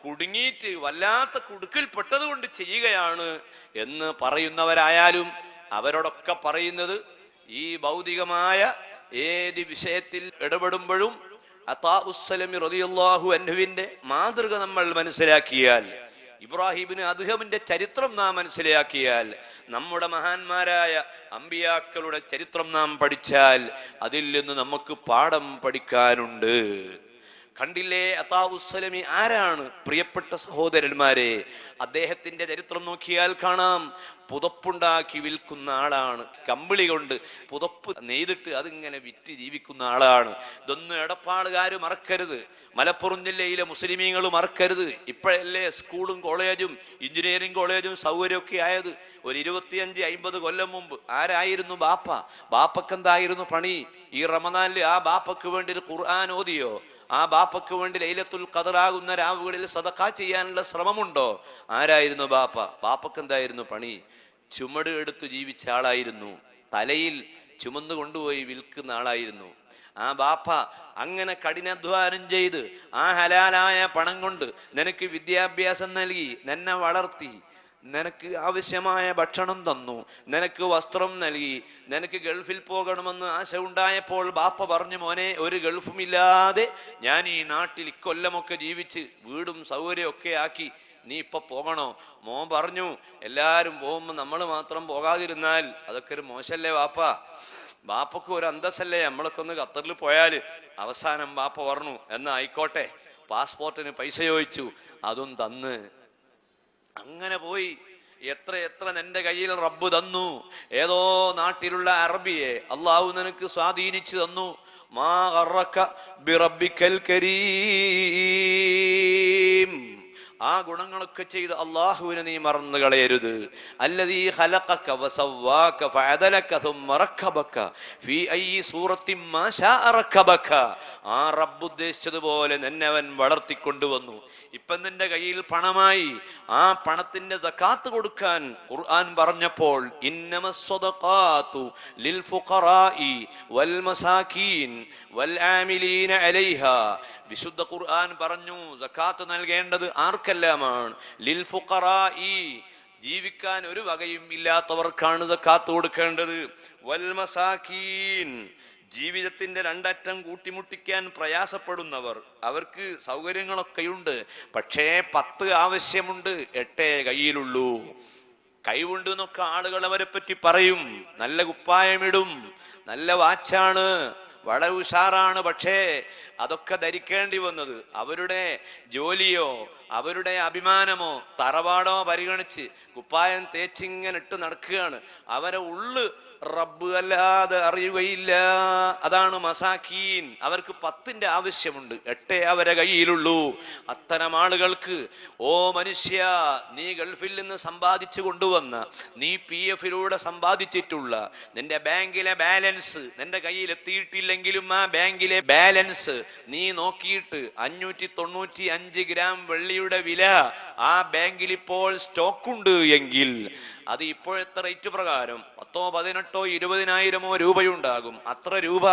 കുടുങ്ങിയിട്ട് വല്ലാത്ത കുടുക്കിൽപ്പെട്ടത് കൊണ്ട് ചെയ്യുകയാണ് എന്ന് പറയുന്നവരായാലും അവരോടൊക്കെ പറയുന്നത്, ഈ ഭൗതികമായ ഏത് വിഷയത്തിൽ ഇടപെടുമ്പോഴും അതാഉസ്സലമി റളിയല്ലാഹു അൻഹുവിന്റെ മാതൃക നമ്മൾ മനസ്സിലാക്കിയാൽ, ഇബ്രാഹിമിന് അദ്ഹമിന്റെ ചരിത്രം നാം മനസ്സിലാക്കിയാൽ, നമ്മുടെ മഹാന്മാരായ അമ്പിയാക്കളുടെ ചരിത്രം നാം പഠിച്ചാൽ അതിൽ നിന്ന് നമുക്ക് പാഠം പഠിക്കാനുണ്ട്. കണ്ടില്ലേ അതാഉസ്സലമി ആരാണ്? പ്രിയപ്പെട്ട സഹോദരന്മാരെ, അദ്ദേഹത്തിന്റെ ചരിത്രം നോക്കിയാൽ കാണാം, പുതപ്പുണ്ടാക്കി വിൽക്കുന്ന ആളാണ്. കമ്പിളി കൊണ്ട് പുതപ്പ് നെയ്തിട്ട് അതിങ്ങനെ വിറ്റ് ജീവിക്കുന്ന ആളാണ്. ഇതൊന്നും എടപ്പാളുകാർ മറക്കരുത്, മലപ്പുറം ജില്ലയിലെ മുസ്ലിമീങ്ങൾ മറക്കരുത്. ഇപ്പോഴല്ലേ സ്കൂളും കോളേജും എഞ്ചിനീയറിംഗ് കോളേജും സൗകര്യമൊക്കെ ആയത്. ഒരു 25-50 കൊല്ലം മുമ്പ് ആരായിരുന്നു ബാപ്പ? ബാപ്പക്കെന്തായിരുന്നു പണി? ഈ റമദാനിൽ ആ ബാപ്പക്ക് വേണ്ടി ഒരു ഖുർആൻ ഓതിയോ? ആ ബാപ്പക്ക് വേണ്ടി ലൈലത്തുൽ ഖദറാകുന്ന രാവുകളിൽ സദഖ ചെയ്യാനുള്ള ശ്രമമുണ്ടോ? ആരായിരുന്നു ബാപ്പ? ബാപ്പക്ക് എന്തായിരുന്നു പണി? ചുമട് എടുത്ത് ജീവിച്ച ആളായിരുന്നു. തലയിൽ ചുമന്നു കൊണ്ടുപോയി വിൽക്കുന്ന ആളായിരുന്നു. ആ ബാപ്പ അങ്ങനെ കഠിനാധ്വാനം ചെയ്ത് ആ ഹലാലായ പണം കൊണ്ട് നിനക്ക് വിദ്യാഭ്യാസം നൽകി, നിന്നെ വളർത്തി, നിനക്ക് ആവശ്യമായ ഭക്ഷണം തന്നു, നിനക്ക് വസ്ത്രം നൽകി, നിനക്ക് ഗൾഫിൽ പോകണമെന്ന് ആശ ഉണ്ടായപ്പോൾ ബാപ്പ പറഞ്ഞു, മോനെ, ഒരു ഗൾഫുമില്ലാതെ ഞാൻ ഈ നാട്ടിൽ ഇക്കൊല്ലമൊക്കെ ജീവിച്ച് വീടും സൗകര്യമൊക്കെ ആക്കി, നീ ഇപ്പൊ പോകണോ? മോൻ പറഞ്ഞു, എല്ലാരും പോകുമ്പോൾ നമ്മൾ മാത്രം പോകാതിരുന്നാൽ അതൊക്കെ ഒരു മോശല്ലേ ബാപ്പ? ബാപ്പക്ക് ഒരു അന്തസ്സല്ലേ നമ്മളൊക്കെ ഒന്ന് ഖത്തറിൽ പോയാൽ? അവസാനം ബാപ്പ പറഞ്ഞു, എന്നാ ആയിക്കോട്ടെ. പാസ്പോർട്ടിന് പൈസ ചോദിച്ചു, അതും തന്ന് അങ്ങനെ പോയി. എത്ര നിന്റെ കയ്യിൽ റബ്ബ് തന്നു. ഏതോ നാട്ടിലുള്ള അറബിയെ അള്ളാഹു നിനക്ക് സ്വാധീനിച്ചു തന്നു. മാ ഗറക ബിറബ്ബിക്കൽ കരീം. ആ ഗുണങ്ങളൊക്കെ ചെയ്ത് അള്ളാഹുവിനെ നീ മറന്നു കളയരുത്. അല്ലദീ ഖലഖക വസവ്വാക ഫഅദലക സുമ്മ റക്കബക ഫീ അയ്യി സൂറത്തിൻ മാ ശാഅ റക്കബക. ആ റബ്ബ് ഉദ്ദേശിച്ചതുപോലെ നിന്നെ അവൻ വളർത്തിക്കൊണ്ടുവന്നു. ഇപ്പം നിന്റെ കയ്യിൽ പണമായി. ആ പണത്തിന്റെ സകാത്ത് കൊടുക്കാൻ ഖുർആൻ പറഞ്ഞപ്പോൾ ഇന്നമസ് സ്വദഖാതു ലിൽ ഫുഖറാഇ വൽ മസാകീൻ വൽ ആമിലീന അലൈഹാ. വിശുദ്ധ ഖുർആൻ പറഞ്ഞു, സകാത്ത് നൽകേണ്ടത് ആർക്കെല്ലാമാണ്? ലിൽ ഫുഖറാഇ, ജീവിക്കാൻ ഒരു വകയും ഇല്ലാത്തവർക്കാണ് സകാത്ത് കൊടുക്കേണ്ടത്. വൽ മസാകീൻ, ജീവിതത്തിന്റെ രണ്ടറ്റം കൂട്ടിമുട്ടിക്കാൻ പ്രയാസപ്പെടുന്നവർ, അവർക്ക് സൗകര്യങ്ങളൊക്കെയുണ്ട്, പക്ഷേ 10 ആവശ്യമുണ്ട്, 8 കയ്യിലുള്ളൂ. കൈവുണ്ട് എന്നൊക്കെ ആളുകൾ അവരെ പറ്റി പറയും. നല്ല കുപ്പായമിടും, നല്ല വാച്ചാണ്, വളരെ ഉഷാറാണ്. പക്ഷേ അതൊക്കെ ധരിക്കേണ്ടി വന്നത് അവരുടെ ജോലിയോ അവരുടെ അഭിമാനമോ തറവാടോ പരിഗണിച്ച് കുപ്പായം തേച്ചിങ്ങനെ ഇട്ട് നടക്കുകയാണ്. അവരെ ഉള്ളു റബ്ബ് അല്ലാതെ അറിയുകയില്ല. അതാണ് മസാക്കീൻ. അവർക്ക് 10ന്റെ ആവശ്യമുണ്ട്, 8 അവരെ കയ്യിലുള്ളൂ. അത്തരം ആളുകൾക്ക്, ഓ മനുഷ്യ, നീ ഗൾഫിൽ നിന്ന് സമ്പാദിച്ചു കൊണ്ടുവന്ന, നീ PF-ലൂടെ സമ്പാദിച്ചിട്ടുള്ള നിന്റെ ബാങ്കിലെ ബാലൻസ് നിന്റെ കയ്യിൽ എത്തിയിട്ടില്ലെങ്കിലും ആ ബാങ്കിലെ ബാലൻസ് നീ നോക്കിയിട്ട് 595 ഗ്രാം വെള്ളിയുടെ വില ആ ബാങ്കിൽ ഇപ്പോൾ സ്റ്റോക്കുണ്ട് എങ്കിൽ അത് ഇപ്പോഴത്തെ റേറ്റ് പ്രകാരം 10, 18, 20,000 രൂപയുണ്ടാകും. അത്ര രൂപ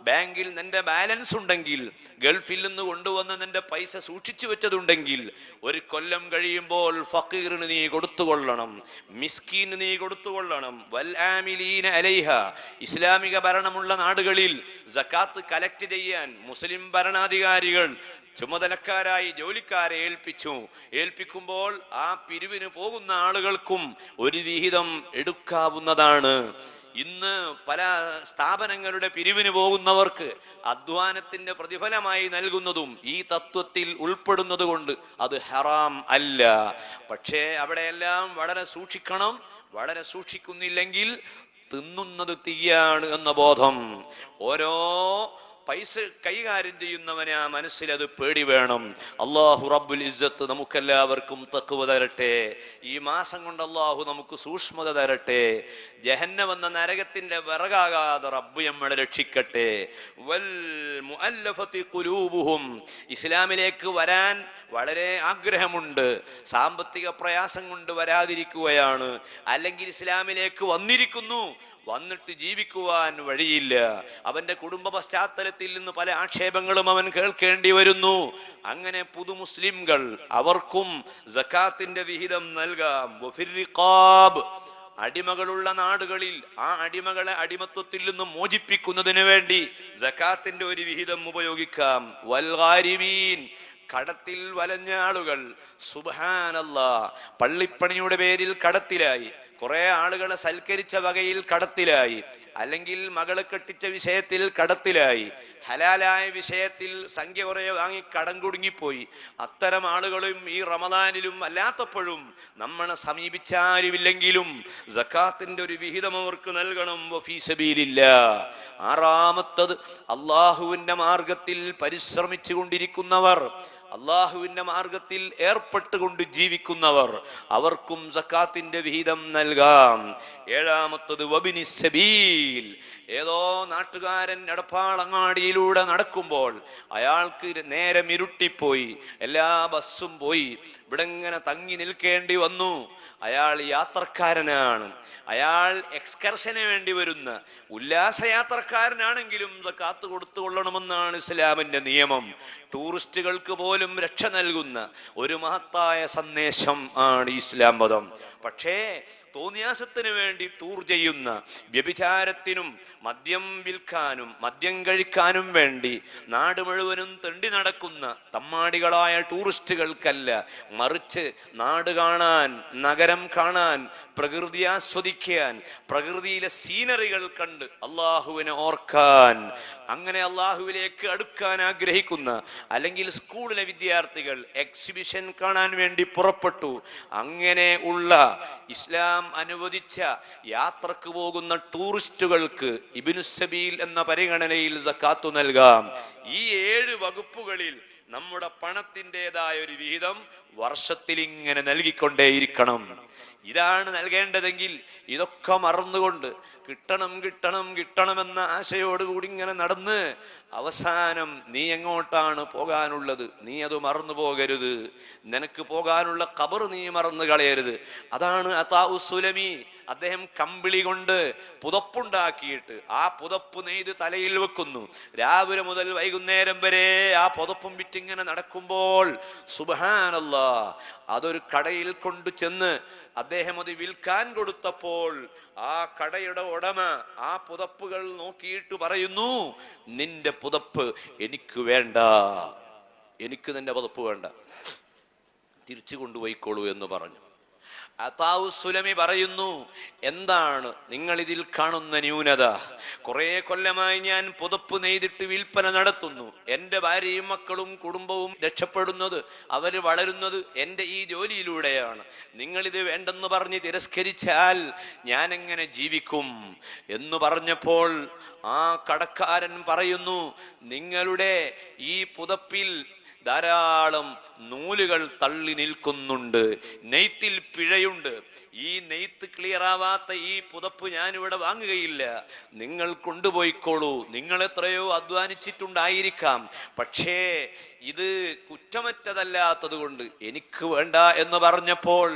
ബാങ്കിൽ നിന്റെ ബാലൻസ് ഉണ്ടെങ്കിൽ, ഗൾഫിൽ നിന്ന് കൊണ്ടുവന്ന് നിന്റെ പൈസ സൂക്ഷിച്ചു വെച്ചതുണ്ടെങ്കിൽ, ഒരു കൊല്ലം കഴിയുമ്പോൾ ഫക്കീറിന് നീ കൊടുത്തുകൊള്ളണം, മിസ്കീന് നീ കൊടുത്തുകൊള്ളണം. വൽ ആമിലീന അലൈഹ. ഇസ്ലാമിക ഭരണമുള്ള നാടുകളിൽ സകാത്ത് കലക്ട് ചെയ്യാൻ മുസ്ലിം ഭരണാധികാരികൾ ചുമതലക്കാരായി ജോലിക്കാരെ ഏൽപ്പിക്കുമ്പോൾ ആ പിരിവിന് പോകുന്ന ആളുകൾക്കും ഒരു വിഹിതം എടുക്കാവുന്നതാണ്. ഇന്ന് പല സ്ഥാപനങ്ങളുടെ പിരിവിന് പോകുന്നവർക്ക് അധ്വാനത്തിന്റെ പ്രതിഫലമായി നൽകുന്നതും ഈ തത്വത്തിൽ ഉൾപ്പെടുന്നത് കൊണ്ട് അത് ഹറാം അല്ല. പക്ഷേ അവിടെയെല്ലാം വളരെ സൂക്ഷിക്കണം. വളരെ സൂക്ഷിക്കുന്നില്ലെങ്കിൽ തിന്നുന്നത് തീയാണ് എന്ന ബോധം ഓരോ പൈസ കൈകാര്യം ചെയ്യുന്നവനെ ആ മനസ്സിൽ അത് പേടി വേണം. അല്ലാഹു റബ്ബുൽ ഇസ്സത്ത് നമുക്കെല്ലാവർക്കും തഖ്വ തരട്ടെ. ഈ മാസം കൊണ്ട് അല്ലാഹു നമുക്ക് സൂക്ഷ്മത തരട്ടെ. ജഹന്നം എന്ന നരകത്തിന്റെ വിറകാകാതെ റബ്ബ് നമ്മളെ രക്ഷിക്കട്ടെ. വൽ മുഅല്ലഫതി ഖുലൂബുഹും. ഇസ്ലാമിലേക്ക് വരാൻ വളരെ ആഗ്രഹമുണ്ട്, സാമ്പത്തിക പ്രയാസം കൊണ്ട് വരാതിരിക്കുകയാണ്. അല്ലെങ്കിൽ ഇസ്ലാമിലേക്ക് വന്നിരിക്കുന്നു, വന്നിട്ട് ജീവിക്കുവാൻ വഴിയില്ല. അവന്റെ കുടുംബ പശ്ചാത്തലത്തിൽ നിന്ന് പല ആക്ഷേപങ്ങളും അവൻ കേൾക്കേണ്ടി വരുന്നു. അങ്ങനെ പുതു മുസ്ലിംകൾ, അവർക്കും സകാത്തിന്റെ വിഹിതം നൽകാം. വഫിർ റിഖാബ്. അടിമകളുള്ള നാടുകളിൽ ആ അടിമകളെ അടിമത്വത്തിൽ നിന്നും മോചിപ്പിക്കുന്നതിന് വേണ്ടി സകാത്തിന്റെ ഒരു വിഹിതം ഉപയോഗിക്കാം. വൽഗാരിമീൻ, കടത്തിൽ വലഞ്ഞ ആളുകൾ. സുബ്ഹാനല്ലാഹ്, പള്ളിപ്പണിയുടെ പേരിൽ കടത്തിലായി, കുറെ ആളുകളെ സൽക്കരിച്ച വകയിൽ കടത്തിലായി, അല്ലെങ്കിൽ മകളെ കെട്ടിച്ച വിഷയത്തിൽ കടത്തിലായി, ഹലാലായ വിഷയത്തിൽ സംഖ്യ കുറെ വാങ്ങി കടം കുടുങ്ങിപ്പോയി. അത്തരം ആളുകളും ഈ റമദാനിലും അല്ലാത്തപ്പോഴും നമ്മളെ സമീപിച്ചാരുമില്ലെങ്കിലും സക്കാത്തിന്റെ ഒരു വിഹിതം അവർക്ക് നൽകണം. വഫീ സബീലില്ലാഹ്. ആറാമത്തത്, അള്ളാഹുവിന്റെ മാർഗത്തിൽ പരിശ്രമിച്ചു കൊണ്ടിരിക്കുന്നവർ, അള്ളാഹുവിന്റെ മാർഗത്തിൽ ഏർപ്പെട്ടുകൊണ്ട് ജീവിക്കുന്നവർ, അവർക്കും സക്കാത്തിന്റെ വിഹിതം നൽകാം. ഏഴാമത്തത് വബിനി സബീൽ. ഏതോ നാട്ടുകാരൻ എടപ്പാളങ്ങാടിയിലൂടെ നടക്കുമ്പോൾ അയാൾക്ക് നേരം ഇരുട്ടിപ്പോയി, എല്ലാ ബസ്സും പോയി, ഇവിടെ ഇങ്ങനെ തങ്ങി നിൽക്കേണ്ടി വന്നു. അയാൾ യാത്രക്കാരനാണ്, അയാൾ എക്സ്കർഷന് വേണ്ടി വരുന്ന ഉല്ലാസയാത്രക്കാരനാണെങ്കിലും സക്കാത്ത് കൊടുത്തുകൊള്ളണമെന്നാണ് ഇസ്ലാമിന്റെ നിയമം. ടൂറിസ്റ്റുകൾക്ക് പോലും രക്ഷ നൽകുന്ന ഒരു മഹത്തായ സന്ദേശം ആണ് ഇസ്ലാം മതം. പക്ഷേ തോന്നിയാസത്തിന് വേണ്ടി ടൂർ ചെയ്യുന്ന, വ്യഭിചാരത്തിനും മദ്യം വിൽക്കാനും മദ്യം കഴിക്കാനും വേണ്ടി നാട് മുഴുവനും തെണ്ടി നടക്കുന്ന തമ്മാടികളായ ടൂറിസ്റ്റുകൾക്കല്ല, മറിച്ച് നാട് കാണാൻ, നഗരം കാണാൻ, പ്രകൃതി ആസ്വദിക്കാൻ, പ്രകൃതിയിലെ സീനറികൾ കണ്ട് അള്ളാഹുവിനെ ഓർക്കാൻ, അങ്ങനെ അള്ളാഹുവിലേക്ക് അടുക്കാൻ ആഗ്രഹിക്കുന്ന, അല്ലെങ്കിൽ സ്കൂളിലെ വിദ്യാർത്ഥികൾ എക്സിബിഷൻ കാണാൻ വേണ്ടി പുറപ്പെട്ടു, അങ്ങനെ ഉള്ള ഇസ്ലാം അനുവദിച്ച യാത്രക്ക് പോകുന്ന ടൂറിസ്റ്റുകൾക്ക് ഇബ്നുസ്സബീൽ എന്ന പരിഗണനയിൽ സക്കാത്തു നൽകാം. ഈ 7 വകുപ്പുകളിൽ നമ്മുടെ പണത്തിൻ്റെതായ ഒരു വിഹിതം വർഷത്തിൽ ഇങ്ങനെ നൽകിക്കൊണ്ടേയിരിക്കണം. ഇതാണ് നൽകേണ്ടതെങ്കിൽ ഇതൊക്കെ മറന്നുകൊണ്ട് കിട്ടണം കിട്ടണം കിട്ടണമെന്ന ആശയോടുകൂടി ഇങ്ങനെ നടന്ന് അവസാനം നീ എങ്ങോട്ടാണ് പോകാനുള്ളത്, നീ അത് മറന്നു പോകരുത്. നിനക്ക് പോകാനുള്ള ഖബർ നീ മറന്നു കളയരുത്. അതാണ് അതാഉസ്സുലമി. അദ്ദേഹം കമ്പിളി കൊണ്ട് പുതപ്പുണ്ടാക്കിയിട്ട് ആ പുതപ്പ് നെയ്ത് തലയിൽ വെക്കുന്നു. രാവിലെ മുതൽ വൈകുന്നേരം വരെ ആ പുതപ്പും വിറ്റിങ്ങനെ നടക്കുമ്പോൾ സുബ്ഹാനല്ലാഹ്, അതൊരു കടയിൽ കൊണ്ടു ചെന്ന് അദ്ദേഹം അത് വിൽക്കാൻ കൊടുത്തപ്പോൾ ആ കടയുടെ ഉടമ ആ പുതപ്പുകൾ നോക്കിയിട്ട് പറയുന്നു, നിന്റെ പുതപ്പ് എനിക്ക് വേണ്ട, എനിക്ക് നിന്റെ പുതപ്പ് വേണ്ട, തിരിച്ചു കൊണ്ടുപോയിക്കോളൂ എന്ന് പറഞ്ഞു. അതാഉസ്സുലമി പറയുന്നു, എന്താണ് നിങ്ങൾ ഇതിൽ കാണുന്ന ന്യൂനത? കുറെ കൊല്ലമായി ഞാൻ പുതപ്പ് നെയ്തിട്ട് വിൽപ്പന നടത്തുന്നു. എൻ്റെ ഭാര്യയും മക്കളും കുടുംബവും രക്ഷപ്പെടുന്നത്, അവര് വളരുന്നത് എൻ്റെ ഈ ജോലിയിലൂടെയാണ്. നിങ്ങളിത് വേണ്ടെന്ന് പറഞ്ഞ് തിരസ്കരിച്ചാൽ ഞാൻ എങ്ങനെ ജീവിക്കും എന്ന് പറഞ്ഞപ്പോൾ ആ കടക്കാരൻ പറയുന്നു, നിങ്ങളുടെ ഈ പുതപ്പിൽ ധാരാളം നൂലുകൾ തള്ളി നിൽക്കുന്നുണ്ട്, നെയ്ത്തിൽ പിഴയുണ്ട്. ഈ നെയ്ത്ത് ക്ലിയർ ആവാത്ത ഈ പുതപ്പ് ഞാനിവിടെ വാങ്ങുകയില്ല, നിങ്ങൾ കൊണ്ടുപോയിക്കോളൂ. നിങ്ങൾ എത്രയോ അധ്വാനിച്ചിട്ടുണ്ടായിരിക്കാം, പക്ഷേ ഇത് കുറ്റമറ്റതല്ലാത്തത് കൊണ്ട് എനിക്ക് വേണ്ട എന്ന് പറഞ്ഞപ്പോൾ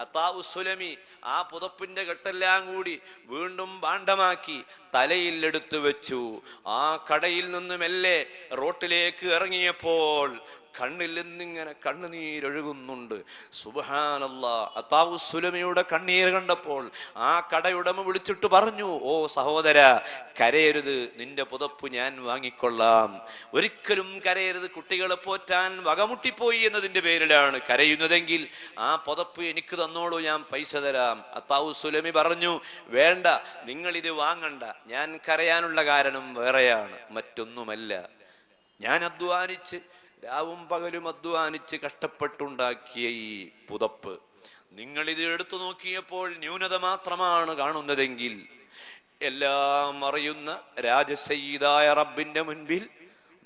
അതാഉസ്സുലമി ആ പുതപ്പിന്റെ കെട്ടെല്ലാം കൂടി വീണ്ടും ഭാണ്ഡമാക്കി തലയിൽ എടുത്തു വെച്ചു. ആ കടയിൽ നിന്ന് മെല്ലെ റോട്ടിലേക്ക് ഇറങ്ങിയപ്പോൾ കണ്ണിൽ നിന്നിങ്ങനെ കണ്ണുനീരൊഴുകുന്നുണ്ട്. സുബ്ഹാനല്ലാഹ്, അതാഉസ്സുലമിയുടെ കണ്ണീർ കണ്ടപ്പോൾ ആ കടയുടമ വിളിച്ചിട്ട് പറഞ്ഞു, ഓ സഹോദര, കരയരുത്, നിന്റെ പുതപ്പ് ഞാൻ വാങ്ങിക്കൊള്ളാം. ഒരിക്കലും കരയരുത്. കുട്ടികളെ പോറ്റാൻ വകമുട്ടിപ്പോയി എന്നതിന്റെ പേരിലാണ് കരയുന്നതെങ്കിൽ ആ പുതപ്പ് എനിക്ക് തന്നോളൂ, ഞാൻ പൈസ തരാം. അതാഉസ്സുലമി പറഞ്ഞു, വേണ്ട, നിങ്ങളിത് വാങ്ങണ്ട. ഞാൻ കരയാനുള്ള കാരണം വേറെയാണ്, മറ്റൊന്നുമല്ല. ഞാൻ അധ്വാനിച്ച് രാവും പകലും അധ്വാനിച്ച് കഷ്ടപ്പെട്ടുണ്ടാക്കിയ ഈ പുതപ്പ് നിങ്ങളിത് എടുത്തു നോക്കിയപ്പോൾ ന്യൂനത മാത്രമാണ് കാണുന്നതെങ്കിൽ, എല്ലാം അറിയുന്ന രാജസയ്യിദായ റബ്ബിന്റെ മുൻപിൽ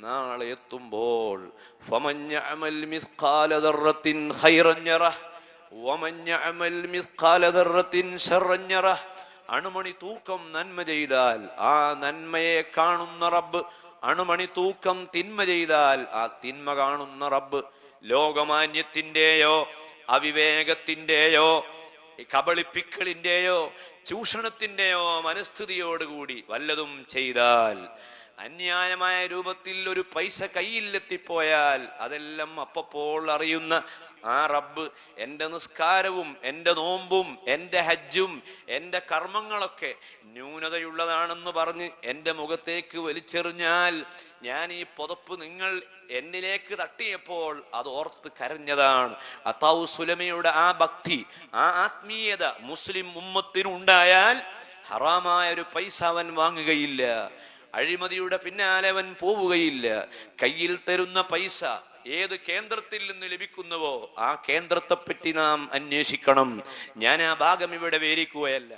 നാളെ എത്തുമ്പോൾ ഫമൻ യഅമൽ മിസ്ഖാല ദർറത്തിൻ ഖൈറൻ യറഹ് വമൻ യഅമൽ മിസ്ഖാല ദർറത്തിൻ ശർറൻ യറഹ്. അണുമണി തൂക്കം നന്മ ചെയ്താൽ ആ നന്മയെ കാണുന്ന റബ്ബ്, അണുമണി തൂക്കം തിന്മ ചെയ്താൽ ആ തിന്മ കാണുന്ന റബ്ബ്. ലോകമാന്യത്തിന്റെയോ അവിവേകത്തിന്റെയോ കബളിപ്പിക്കലിന്റെയോ ചൂഷണത്തിന്റെയോ മനസ്ഥിതിയോടുകൂടി വല്ലതും ചെയ്താൽ, അന്യായമായ രൂപത്തിൽ ഒരു പൈസ കയ്യിലെത്തിപ്പോയാൽ അതെല്ലാം അപ്പപ്പോൾ അറിയുന്ന ആ റബ്ബ് എൻ്റെ നിസ്കാരവും എൻ്റെ നോമ്പും എൻ്റെ ഹജ്ജും എൻ്റെ കർമ്മങ്ങളൊക്കെ ന്യൂനതയുള്ളതാണെന്ന് പറഞ്ഞ് എൻ്റെ മുഖത്തേക്ക് വലിച്ചെറിഞ്ഞാൽ ഞാൻ ഈ പുതപ്പ് നിങ്ങൾ എന്നിലേക്ക് തട്ടിയപ്പോൾ അത് ഓർത്ത് കരഞ്ഞതാണ്. അതാവു സുലമയുടെ ആ ഭക്തി, ആ ആത്മീയത മുസ്ലിം ഉമ്മത്തിനുണ്ടായാൽ ഹറാമായ ഒരു പൈസ അവൻ വാങ്ങുകയില്ല, അഴിമതിയുടെ പിന്നാലെ അവൻ പോവുകയില്ല. കയ്യിൽ തരുന്ന പൈസ ഏത് കേന്ദ്രത്തിൽ നിന്ന് ലഭിക്കുന്നുവോ ആ കേന്ദ്രത്തെപ്പറ്റി നാം അന്വേഷിക്കണം. ഞാൻ ആ ഭാഗം ഇവിടെ വിവരിക്കുകയല്ല.